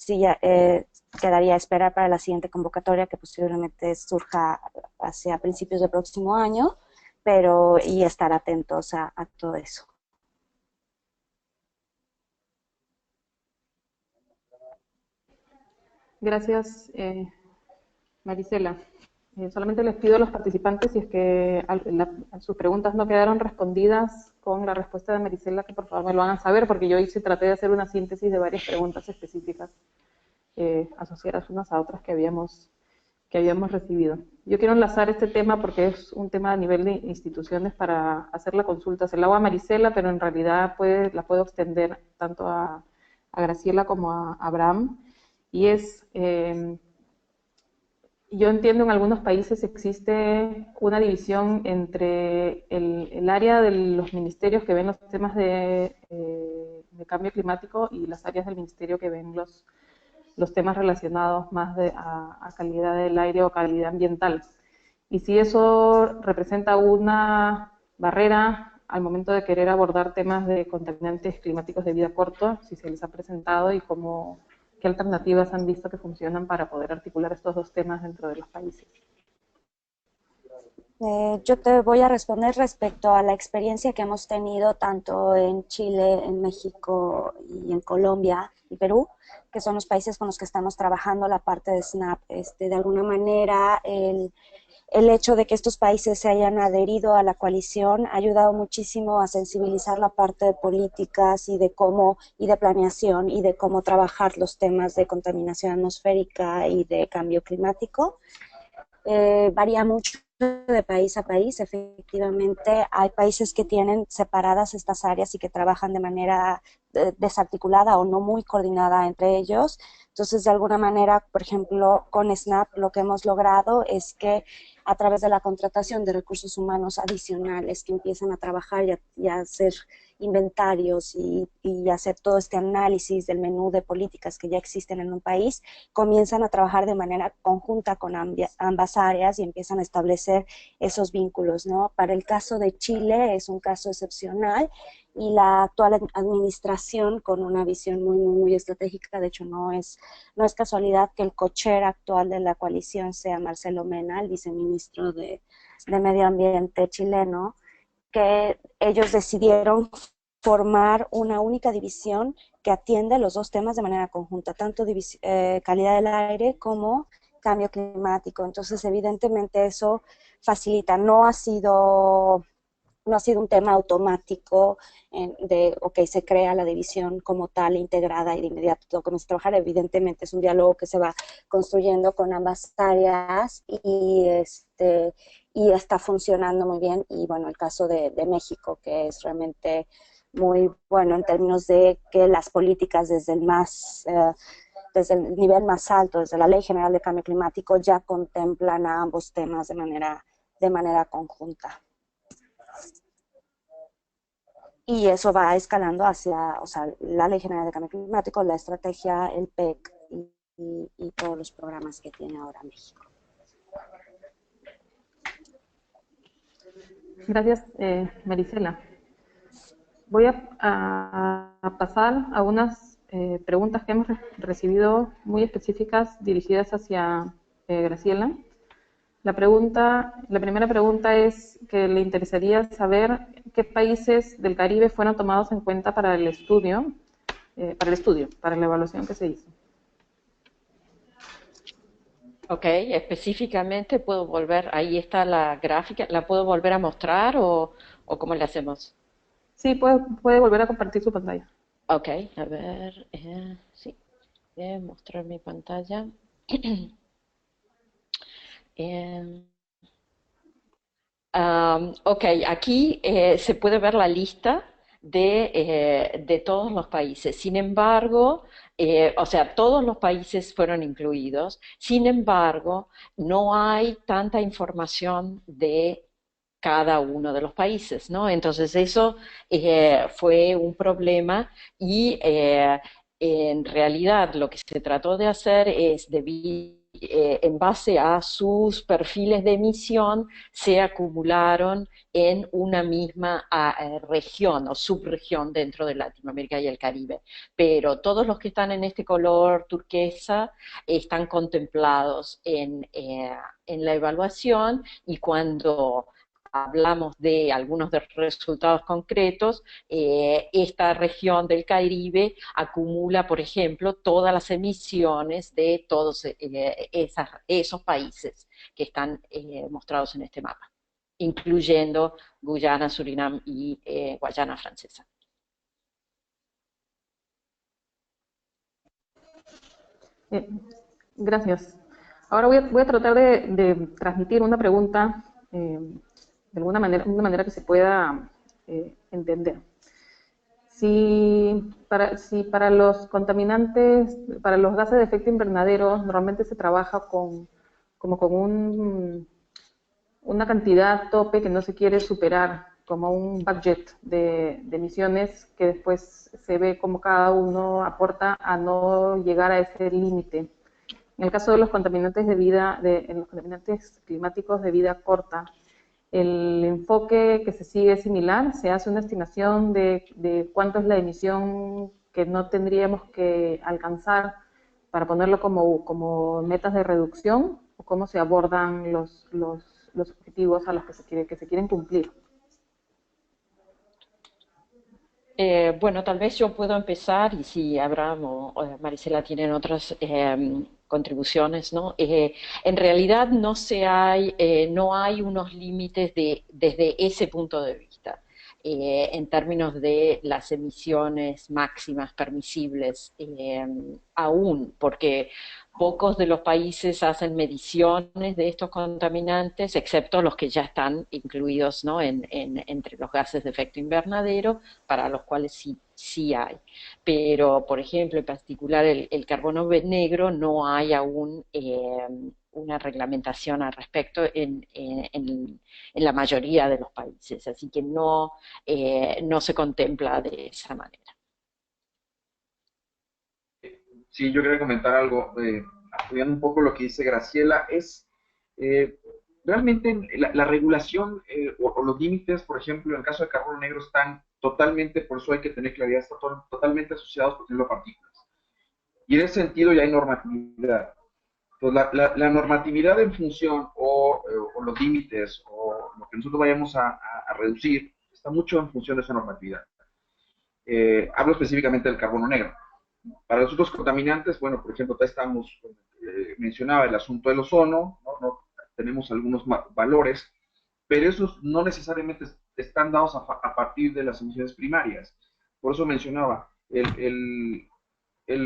ya, quedaría a esperar para la siguiente convocatoria, que posiblemente surja hacia principios del próximo año, y estar atentos a todo eso. Gracias, Marisela. Solamente les pido a los participantes, si es que sus preguntas no quedaron respondidas con la respuesta de Marisela, que por favor me lo hagan saber, porque yo traté de hacer una síntesis de varias preguntas específicas asociadas unas a otras que habíamos recibido. Yo quiero enlazar este tema porque es un tema a nivel de instituciones para hacer la consulta. Se la hago a Marisela, pero en realidad la puedo extender tanto a Graciela como a Abraham, y yo entiendo en algunos países existe una división entre el área de los ministerios que ven los temas de cambio climático y las áreas del ministerio que ven los temas relacionados más a calidad del aire o calidad ambiental. Y si eso representa una barrera al momento de querer abordar temas de contaminantes climáticos de vida corta, si se les ha presentado y qué alternativas han visto que funcionan para poder articular estos 2 temas dentro de los países. Yo te voy a responder respecto a la experiencia que hemos tenido tanto en Chile, en México y en Colombia y Perú, que son los países con los que estamos trabajando la parte de SNAP. De alguna manera, el hecho de que estos países se hayan adherido a la coalición ha ayudado muchísimo a sensibilizar la parte de políticas y de planeación y de cómo trabajar los temas de contaminación atmosférica y de cambio climático. Varía mucho de país a país. Efectivamente, hay países que tienen separadas estas áreas y que trabajan de manera desarticulada o no muy coordinada entre ellos. Entonces, de alguna manera, por ejemplo, con SNAP lo que hemos logrado es que a través de la contratación de recursos humanos adicionales que empiezan a trabajar y a hacer inventarios y hacer todo este análisis del menú de políticas que ya existen en un país, comienzan a trabajar de manera conjunta con ambas áreas y empiezan a establecer esos vínculos, ¿no? Para el caso de Chile es un caso excepcional y la actual administración con una visión muy estratégica, de hecho no es casualidad que el cocher actual de la coalición sea Marcelo Mena, el viceministro de Medio Ambiente chileno, que ellos decidieron formar una única división que atiende los dos temas de manera conjunta, tanto calidad del aire como cambio climático. Entonces, evidentemente eso facilita, no ha sido un tema automático ok, se crea la división como tal, integrada y de inmediato todo comienza a trabajar. Evidentemente es un diálogo que se va construyendo con ambas áreas y está funcionando muy bien. Y bueno, el caso de México, que es realmente muy bueno en términos de que las políticas desde el nivel más alto, desde la Ley General de Cambio Climático, ya contemplan a ambos temas de manera conjunta. Y eso va escalando hacia, o sea, la Ley General de Cambio Climático, la estrategia, el PEC y todos los programas que tiene ahora México. Gracias, Marisela. Voy a pasar a unas preguntas que hemos recibido muy específicas dirigidas hacia Graciela. La primera pregunta es que le interesaría saber qué países del Caribe fueron tomados en cuenta para el estudio, para la evaluación que se hizo. Ok, específicamente puedo volver, ahí está la gráfica, ¿la puedo volver a mostrar o cómo le hacemos? Sí, puede volver a compartir su pantalla. Ok, a ver, sí, voy a mostrar mi pantalla. Em, ok, aquí se puede ver la lista de todos los países. Sin embargo, o sea, todos los países fueron incluidos. Sin embargo, no hay tanta información de cada uno de los países, ¿no? Entonces eso fue un problema y en realidad lo que se trató de hacer es, en base a sus perfiles de emisión, se acumularon en una misma región o subregión dentro de Latinoamérica y el Caribe. Pero todos los que están en este color turquesa están contemplados en la evaluación y cuando hablamos de algunos de los resultados concretos, esta región del Caribe acumula, por ejemplo, todas las emisiones de todos esos países que están mostrados en este mapa, incluyendo Guyana, Surinam y Guayana Francesa. Gracias. Ahora voy a tratar de transmitir una pregunta de una manera que se pueda entender. Si para los contaminantes, para los gases de efecto invernadero, normalmente se trabaja como con una cantidad tope que no se quiere superar, como un budget de emisiones que después se ve como cada uno aporta a no llegar a ese límite. En el caso de los contaminantes los contaminantes climáticos de vida corta, el enfoque que se sigue es similar, se hace una estimación de cuánto es la emisión que no tendríamos que alcanzar para ponerlo como metas de reducción, o cómo se abordan los objetivos a los que se quieren cumplir. Bueno, tal vez yo puedo empezar y si Abraham o Marisela tienen otras contribuciones, ¿no? En realidad no hay unos límites desde ese punto de vista, en términos de las emisiones máximas permisibles, aún, porque pocos de los países hacen mediciones de estos contaminantes, excepto los que ya están incluidos, ¿no? entre los gases de efecto invernadero, para los cuales sí sí hay. Pero, por ejemplo, en particular el carbono negro, no hay aún una reglamentación al respecto en la mayoría de los países, así que no, no se contempla de esa manera. Sí, yo quería comentar algo, apoyando un poco lo que dice Graciela, eh, realmente la regulación o los límites, por ejemplo, en el caso de carbono negro, están totalmente, por eso hay que tener claridad, están totalmente asociados, por ejemplo, a partículas. Y en ese sentido ya hay normatividad. Pues la normatividad en función o los límites o lo que nosotros vayamos a reducir está mucho en función de esa normatividad. Hablo específicamente del carbono negro. Para los otros contaminantes, bueno, por ejemplo, ya estamos, mencionaba el asunto del ozono, ¿no? Tenemos algunos valores, pero esos no necesariamente están dados a partir de las emisiones primarias. Por eso mencionaba, el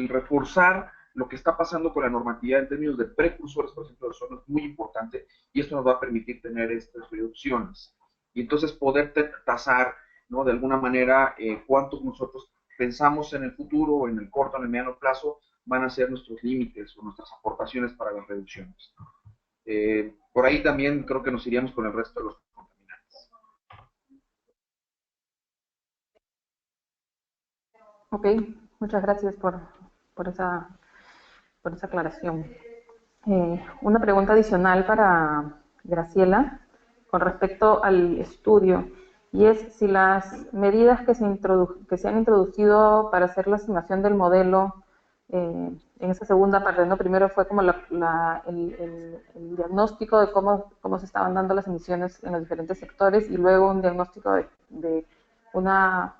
reforzar lo que está pasando con la normatividad en términos de precursores, por ejemplo, del ozono es muy importante y esto nos va a permitir tener estas reducciones. Y entonces poder tasar, ¿no? De alguna manera, cuánto nosotros pensamos en el futuro, o en el corto, en el mediano plazo, van a ser nuestros límites o nuestras aportaciones para las reducciones. Por ahí también creo que nos iríamos con el resto de los contaminantes. Ok, muchas gracias por esa, por esa aclaración. Una pregunta adicional para Graciela con respecto al estudio, y es si las medidas que se han introducido para hacer la estimación del modelo, en esa segunda parte, ¿no? Primero fue como el diagnóstico de cómo se estaban dando las emisiones en los diferentes sectores, y luego un diagnóstico de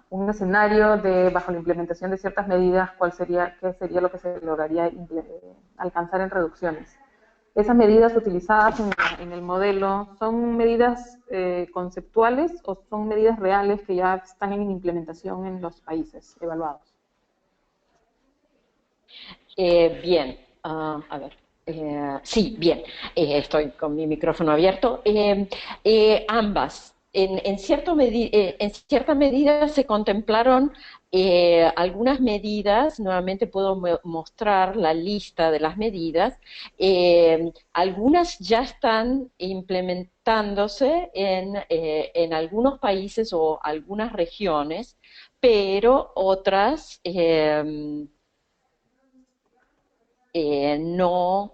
un escenario bajo la implementación de ciertas medidas, qué sería lo que se lograría alcanzar en reducciones. ¿Esas medidas utilizadas en el modelo son medidas conceptuales o son medidas reales que ya están en implementación en los países evaluados? Bien, a ver. Sí, bien, estoy con mi micrófono abierto. Ambas. En cierta medida se contemplaron algunas medidas, nuevamente puedo mostrar la lista de las medidas. Algunas ya están implementándose en algunos países o algunas regiones, pero otras no,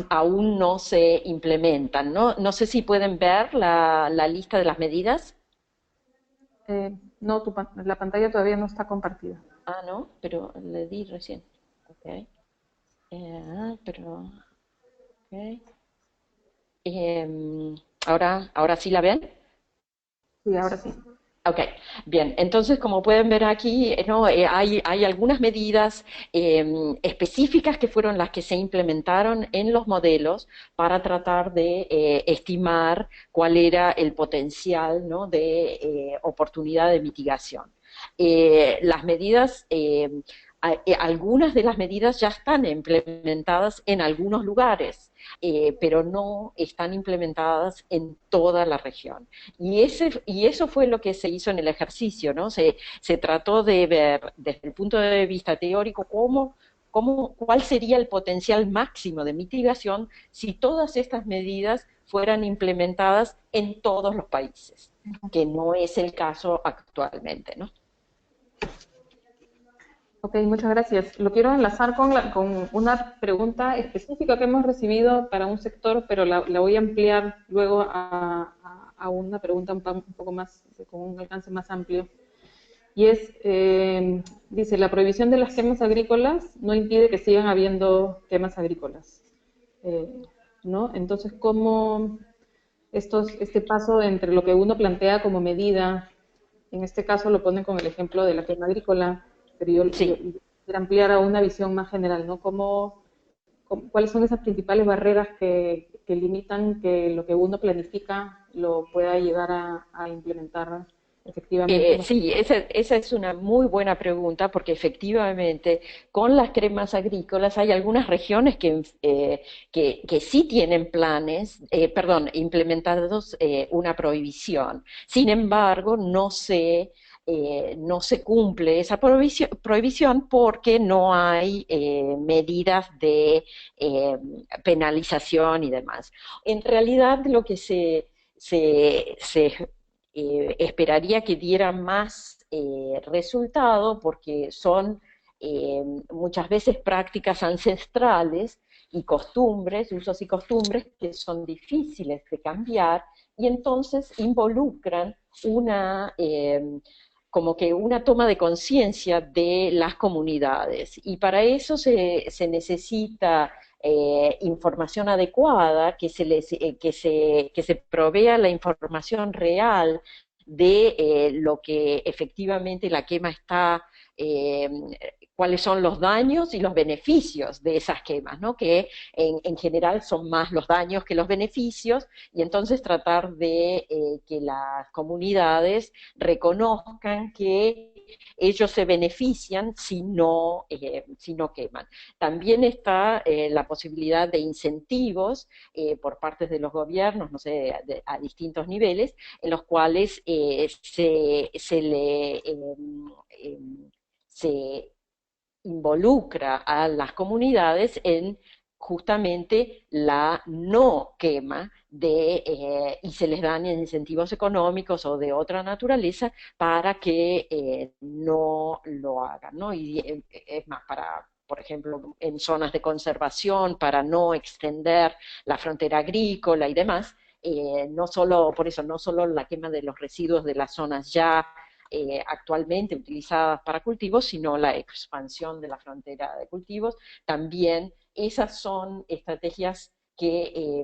aún no se implementan, ¿no? No sé si pueden ver la lista de las medidas. No, la pantalla todavía no está compartida. Ah, no, pero le di recién. Ok. Pero, ok. Ahora sí la ven. Sí, ahora sí. Ok, bien, entonces como pueden ver aquí, ¿no? Hay algunas medidas específicas que fueron las que se implementaron en los modelos para tratar de estimar cuál era el potencial, ¿no? De oportunidad de mitigación. Las medidas, algunas de las medidas ya están implementadas en algunos lugares, pero no están implementadas en toda la región. Y eso fue lo que se hizo en el ejercicio, ¿no? Se trató de ver desde el punto de vista teórico cuál sería el potencial máximo de mitigación si todas estas medidas fueran implementadas en todos los países, que no es el caso actualmente, ¿no? Ok, muchas gracias. Lo quiero enlazar con una pregunta específica que hemos recibido para un sector, pero la voy a ampliar luego a una pregunta un poco más, con un alcance más amplio. Y dice, la prohibición de las quemas agrícolas no impide que sigan habiendo quemas agrícolas, ¿no? Entonces, ¿cómo este paso entre lo que uno plantea como medida, en este caso lo ponen con el ejemplo de la quema agrícola, pero yo quisiera ampliar a una visión más general, ¿no? ¿Cuáles son esas principales barreras que limitan que lo que uno planifica lo pueda llegar a implementar efectivamente? Sí, esa es una muy buena pregunta porque efectivamente con las cremas agrícolas hay algunas regiones que sí tienen planes, perdón, implementados una prohibición. Sin embargo, no se no se cumple esa prohibición porque no hay medidas de penalización y demás. En realidad lo que se esperaría que diera más resultado, porque son muchas veces prácticas ancestrales y costumbres, usos y costumbres que son difíciles de cambiar y entonces involucran como que una toma de conciencia de las comunidades. Y para eso se necesita información adecuada, que se provea la información real de lo que efectivamente la quema está, eh, cuáles son los daños y los beneficios de esas quemas, ¿no? Que en general son más los daños que los beneficios, y entonces tratar de que las comunidades reconozcan que ellos se benefician si no queman. También está la posibilidad de incentivos por parte de los gobiernos, no sé, a distintos niveles, en los cuales se involucra a las comunidades en justamente la no quema y se les dan incentivos económicos o de otra naturaleza para que no lo hagan, ¿no? Y es más para, por ejemplo, en zonas de conservación, para no extender la frontera agrícola y demás, no solo, por eso, no solo la quema de los residuos de las zonas ya actualmente utilizadas para cultivos, sino la expansión de la frontera de cultivos. También esas son estrategias que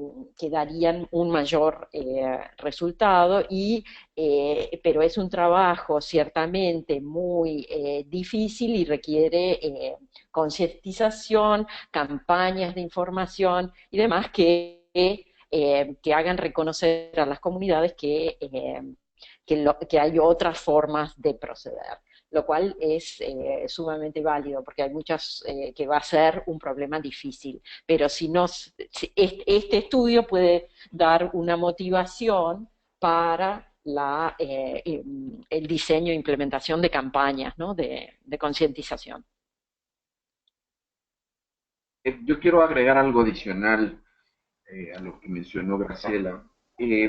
darían un mayor resultado, pero es un trabajo ciertamente muy difícil y requiere concientización, campañas de información y demás que hagan reconocer a las comunidades que hay otras formas de proceder, lo cual es sumamente válido, porque hay muchas que va a ser un problema difícil, pero este estudio puede dar una motivación para el diseño e implementación de campañas, ¿no? de concientización. Yo quiero agregar algo adicional a lo que mencionó Graciela. Y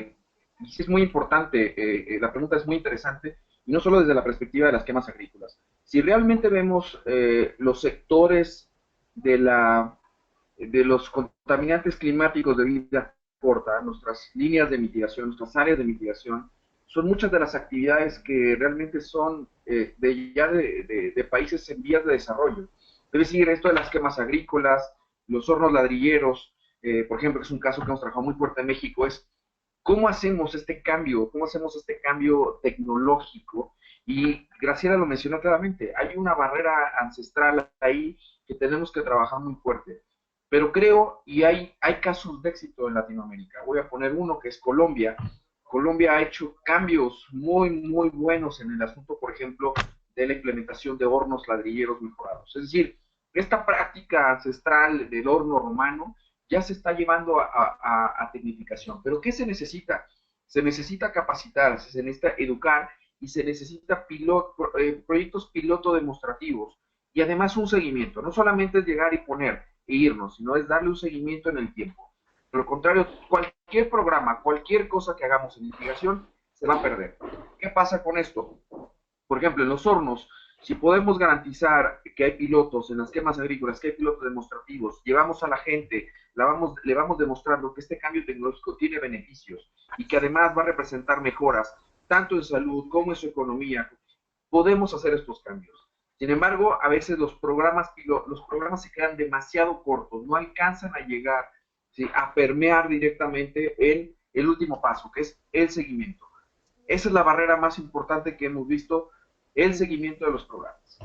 sí es muy importante, la pregunta es muy interesante, y no solo desde la perspectiva de las quemas agrícolas. Si realmente vemos los sectores de, de los contaminantes climáticos de vida corta, nuestras líneas de mitigación, nuestras áreas de mitigación, son muchas de las actividades que realmente son de países en vías de desarrollo. Es decir, esto de las quemas agrícolas, los hornos ladrilleros, por ejemplo, que es un caso que hemos trabajado muy fuerte en México, es cómo hacemos este cambio tecnológico. Y Graciela lo mencionó claramente, hay una barrera ancestral ahí que tenemos que trabajar muy fuerte. Pero creo, y hay casos de éxito en Latinoamérica. Voy a poner uno que es Colombia. Colombia ha hecho cambios muy, muy buenos en el asunto, por ejemplo, de la implementación de hornos ladrilleros mejorados. Es decir, esta práctica ancestral del horno romano ya se está llevando a tecnificación. Pero ¿qué se necesita? Se necesita capacitar, se necesita educar y se necesita proyectos piloto demostrativos y además un seguimiento. No solamente es llegar y poner e irnos, sino es darle un seguimiento en el tiempo. Por lo contrario, cualquier programa, cualquier cosa que hagamos en investigación, se va a perder. ¿Qué pasa con esto? Por ejemplo, en los hornos, si podemos garantizar que hay pilotos en las quemas agrícolas, que hay pilotos demostrativos, llevamos a la gente, le vamos demostrando que este cambio tecnológico tiene beneficios y que además va a representar mejoras, tanto en salud como en su economía, podemos hacer estos cambios. Sin embargo, a veces los programas se quedan demasiado cortos, no alcanzan a llegar, ¿sí?, a permear directamente en el último paso, que es el seguimiento. Esa es la barrera más importante que hemos visto, el seguimiento de los programas.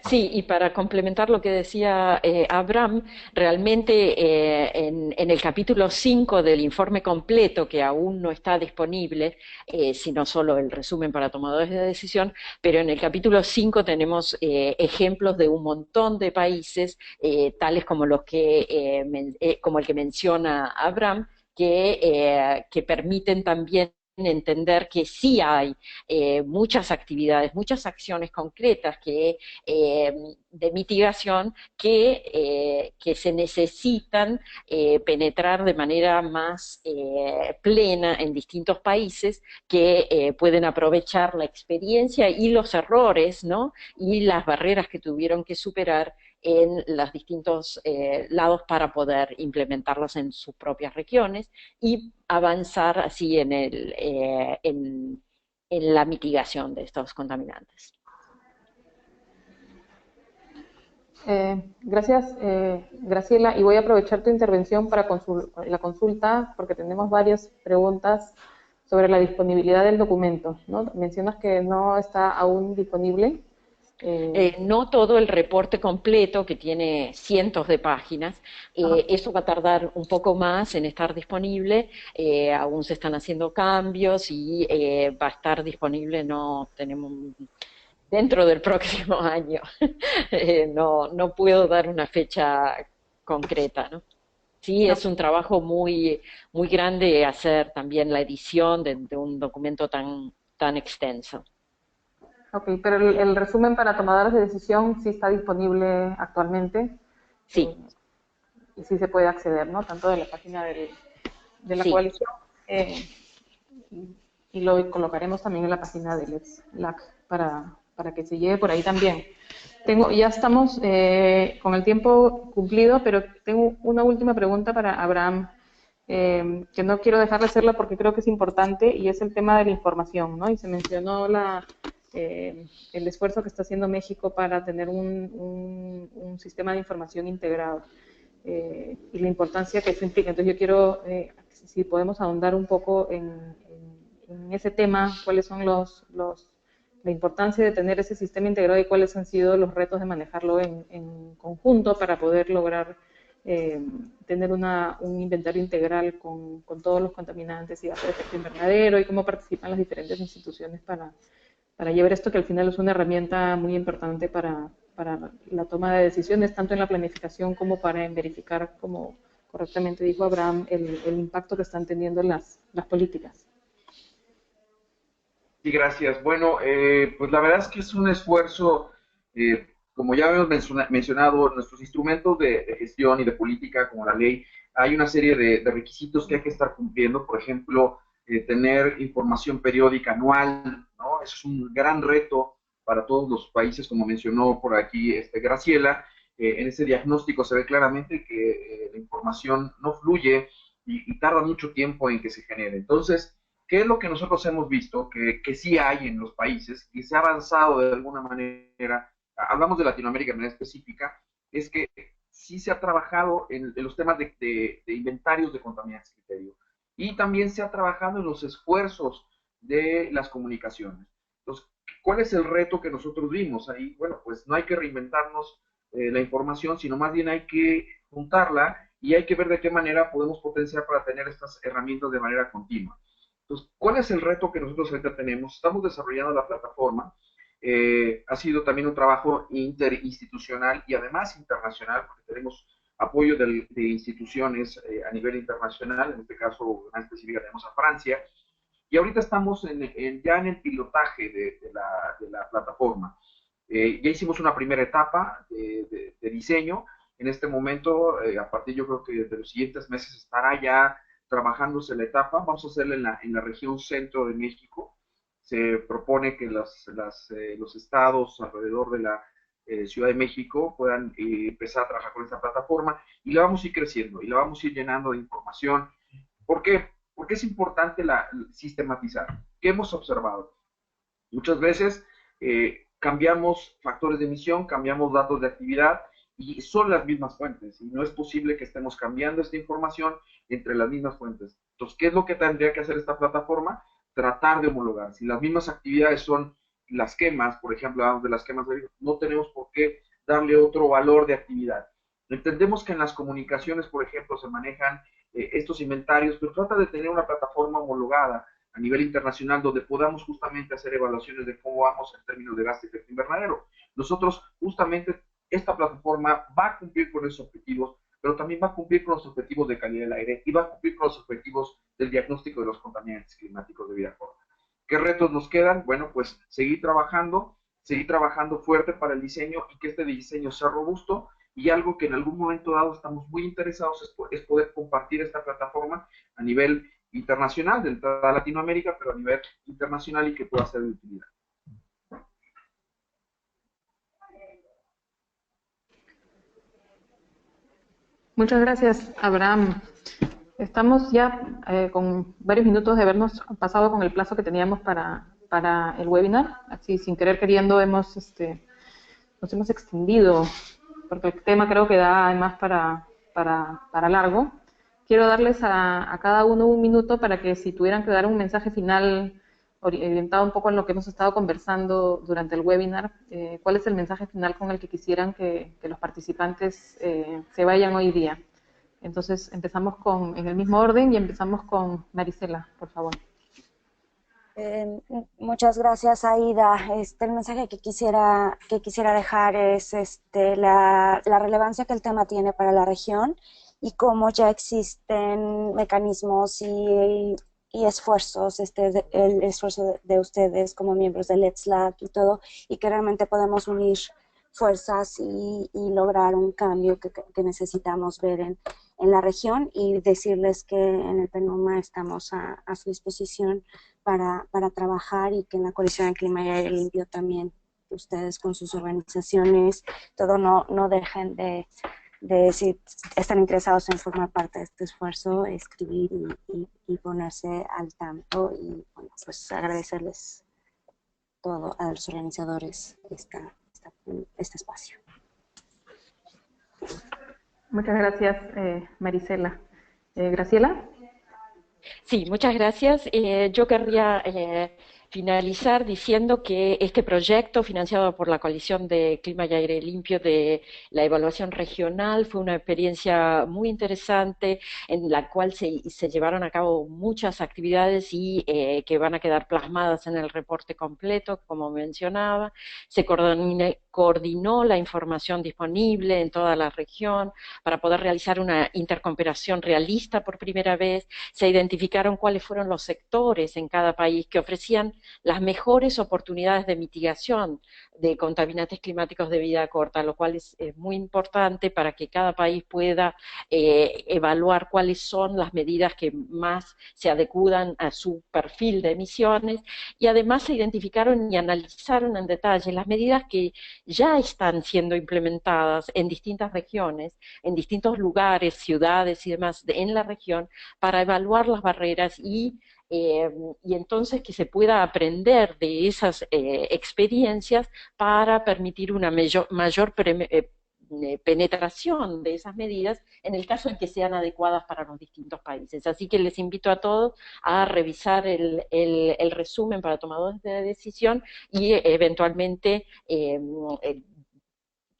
Sí, y para complementar lo que decía Abraham, realmente en el capítulo 5 del informe completo, que aún no está disponible, sino solo el resumen para tomadores de decisión, pero en el capítulo 5 tenemos ejemplos de un montón de países, tales como como el que menciona Abraham, que permiten también entender que sí hay muchas actividades, muchas acciones concretas de mitigación que se necesitan penetrar de manera más plena en distintos países que pueden aprovechar la experiencia y los errores, ¿no? Y las barreras que tuvieron que superar en los distintos lados para poder implementarlas en sus propias regiones y avanzar así en la mitigación de estos contaminantes. Gracias, Graciela, y voy a aprovechar tu intervención para la consulta, porque tenemos varias preguntas sobre la disponibilidad del documento, ¿no? Mencionas que no está aún disponible. No todo el reporte completo, que tiene cientos de páginas, eso va a tardar un poco más en estar disponible, aún se están haciendo cambios y va a estar disponible, no tenemos dentro del próximo año. No puedo dar una fecha concreta, ¿no? Sí, es un trabajo muy, muy grande hacer también la edición de un documento tan extenso. Ok, pero el resumen para tomadores de decisión sí está disponible actualmente. Sí. Y sí se puede acceder, ¿no? Tanto de la página de la Sí. coalición y lo colocaremos también en la página del LAC para que se lleve por ahí también. Ya estamos con el tiempo cumplido, pero tengo una última pregunta para Abraham, que no quiero dejar de hacerla porque creo que es importante, y es el tema de la información, ¿no? Y se mencionó el esfuerzo que está haciendo México para tener un sistema de información integrado y la importancia que eso implica. Entonces yo quiero, si podemos ahondar un poco en ese tema, cuáles son la importancia de tener ese sistema integrado y cuáles han sido los retos de manejarlo en conjunto para poder lograr tener un inventario integral con todos los contaminantes y gases de efecto invernadero, y cómo participan las diferentes instituciones para llevar esto, que al final es una herramienta muy importante para la toma de decisiones, tanto en la planificación como para verificar, como correctamente dijo Abraham, el impacto que están teniendo las políticas. Sí, gracias. Bueno, pues la verdad es que es un esfuerzo, como ya hemos mencionado, nuestros instrumentos de gestión y de política, como la ley, hay una serie de requisitos que hay que estar cumpliendo. Por ejemplo, tener información periódica anual, ¿no? Eso es un gran reto para todos los países, como mencionó por aquí Graciela. En ese diagnóstico se ve claramente que la información no fluye y tarda mucho tiempo en que se genere. Entonces, ¿qué es lo que nosotros hemos visto? Que sí hay en los países, que se ha avanzado de alguna manera, hablamos de Latinoamérica de manera específica, es que sí se ha trabajado en los temas de inventarios de contaminantes criterio. Y también se ha trabajado en los esfuerzos de las comunicaciones. Entonces, ¿cuál es el reto que nosotros vimos ahí? Bueno, pues no hay que reinventarnos la información, sino más bien hay que juntarla y hay que ver de qué manera podemos potenciar para tener estas herramientas de manera continua. Entonces, ¿cuál es el reto que nosotros ahorita tenemos? Estamos desarrollando la plataforma. Ha sido también un trabajo interinstitucional y además internacional, porque tenemos apoyo de instituciones a nivel internacional, en este caso en específica tenemos a Francia, y ahorita estamos ya en el pilotaje de la plataforma. Ya hicimos una primera etapa de diseño. En este momento, a partir yo creo que de los siguientes meses estará ya trabajándose la etapa. Vamos a hacerla en la región centro de México. Se propone que los estados alrededor de la Ciudad de México puedan empezar a trabajar con esta plataforma, y la vamos a ir creciendo y la vamos a ir llenando de información. ¿Por qué? Porque es importante sistematizar. ¿Qué hemos observado? Muchas veces cambiamos factores de emisión, cambiamos datos de actividad, y son las mismas fuentes, y no es posible que estemos cambiando esta información entre las mismas fuentes. Entonces, ¿qué es lo que tendría que hacer esta plataforma? Tratar de homologar. Si las mismas actividades son las quemas, por ejemplo, hablamos de las quemas, no tenemos por qué darle otro valor de actividad. Entendemos que en las comunicaciones, por ejemplo, se manejan estos inventarios, pero trata de tener una plataforma homologada a nivel internacional donde podamos justamente hacer evaluaciones de cómo vamos en términos de gases de efecto invernadero. Nosotros justamente esta plataforma va a cumplir con esos objetivos, pero también va a cumplir con los objetivos de calidad del aire y va a cumplir con los objetivos del diagnóstico de los contaminantes climáticos de vida corta. ¿Qué retos nos quedan? Bueno, pues seguir trabajando fuerte para el diseño y que este diseño sea robusto, y algo que en algún momento dado estamos muy interesados es poder compartir esta plataforma a nivel internacional, de toda Latinoamérica, pero a nivel internacional y que pueda ser de utilidad. Muchas gracias, Abraham. Estamos ya con varios minutos de habernos pasado con el plazo que teníamos para el webinar. Así, sin querer queriendo, nos hemos extendido, porque el tema creo que da además para largo. Quiero darles a cada uno un minuto para que, si tuvieran que dar un mensaje final orientado un poco en lo que hemos estado conversando durante el webinar, ¿cuál es el mensaje final con el que quisieran que los participantes se vayan hoy día? Entonces, empezamos en el mismo orden y empezamos con Marisela, por favor. Muchas gracias, Aida. El mensaje que quisiera dejar es la relevancia que el tema tiene para la región y cómo ya existen mecanismos y esfuerzos, el esfuerzo de ustedes como miembros del Let's LAC y todo, y que realmente podemos unir fuerzas y lograr un cambio que necesitamos ver en la región, y decirles que en el PENUMA estamos a su disposición para trabajar, y que en la Coalición de Clima y Aire Limpio también ustedes con sus organizaciones, todo no dejen de si están interesados en formar parte de este esfuerzo, escribir y ponerse al tanto, y bueno, pues agradecerles todo a los organizadores este espacio. Muchas gracias, Marisela. Graciela. Sí, muchas gracias. Yo querría finalizar diciendo que este proyecto financiado por la Coalición de Clima y Aire Limpio de la evaluación regional fue una experiencia muy interesante, en la cual se llevaron a cabo muchas actividades y que van a quedar plasmadas en el reporte completo, como mencionaba. Se coordinó la información disponible en toda la región para poder realizar una intercomparación realista por primera vez. Se identificaron cuáles fueron los sectores en cada país que ofrecían las mejores oportunidades de mitigación de contaminantes climáticos de vida corta, lo cual es muy importante para que cada país pueda evaluar cuáles son las medidas que más se adecuan a su perfil de emisiones, y además se identificaron y analizaron en detalle las medidas que ya están siendo implementadas en distintas regiones, en distintos lugares, ciudades y demás en la región, para evaluar las barreras y entonces que se pueda aprender de esas experiencias para permitir una mayor penetración de esas medidas en el caso en que sean adecuadas para los distintos países. Así que les invito a todos a revisar el resumen para tomadores de decisión y eventualmente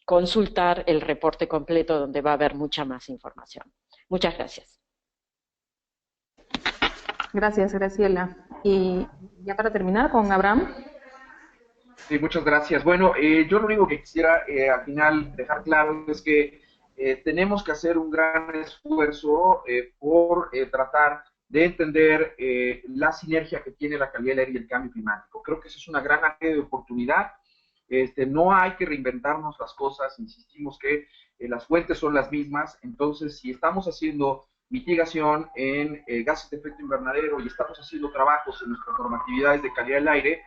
consultar el reporte completo, donde va a haber mucha más información. Muchas gracias. Gracias, Graciela. Y ya para terminar, con Abraham. Sí, muchas gracias. Bueno, yo lo único que quisiera al final dejar claro es que tenemos que hacer un gran esfuerzo por tratar de entender la sinergia que tiene la calidad del aire y el cambio climático. Creo que esa es una gran área de oportunidad. No hay que reinventarnos las cosas, insistimos que las fuentes son las mismas. Entonces, si estamos haciendo mitigación en gases de efecto invernadero y estamos haciendo trabajos en nuestras normatividades de calidad del aire,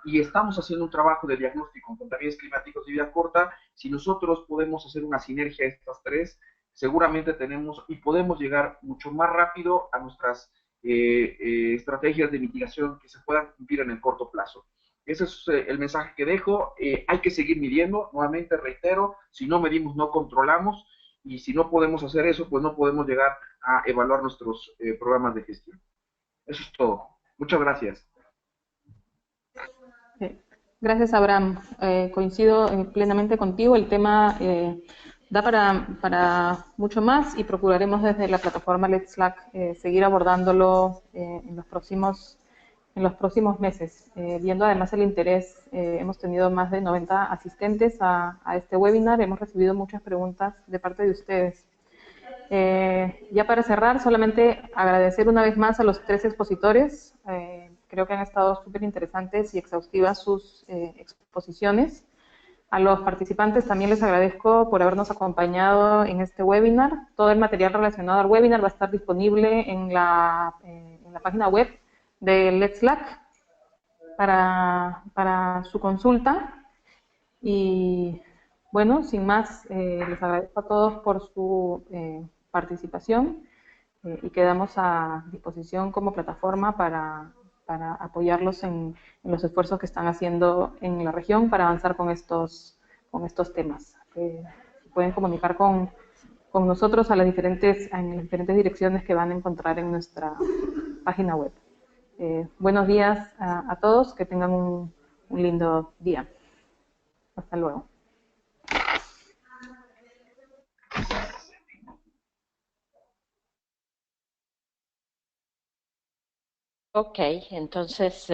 y estamos haciendo un trabajo de diagnóstico en contaminantes climáticos de vida corta, si nosotros podemos hacer una sinergia de estas tres, seguramente tenemos y podemos llegar mucho más rápido a nuestras estrategias de mitigación que se puedan cumplir en el corto plazo. Ese es el mensaje que dejo. Hay que seguir midiendo, nuevamente reitero, si no medimos no controlamos, y si no podemos hacer eso, pues no podemos llegar a evaluar nuestros programas de gestión. Eso es todo. Muchas gracias. Gracias, Abraham. Coincido plenamente contigo. El tema da para mucho más, y procuraremos desde la plataforma Let's LAC seguir abordándolo en los próximos meses. Viendo además el interés, hemos tenido más de 90 asistentes a este webinar, hemos recibido muchas preguntas de parte de ustedes. Ya para cerrar, solamente agradecer una vez más a los 3 expositores. Creo que han estado súper interesantes y exhaustivas sus exposiciones. A los participantes también les agradezco por habernos acompañado en este webinar. Todo el material relacionado al webinar va a estar disponible en la página web de Let's LAC para su consulta. Y bueno, sin más, les agradezco a todos por su participación y quedamos a disposición como plataforma para apoyarlos en los esfuerzos que están haciendo en la región para avanzar con estos temas. Pueden comunicar con nosotros en las diferentes direcciones que van a encontrar en nuestra página web. Buenos días a todos, que tengan un lindo día. Hasta luego. Ok, entonces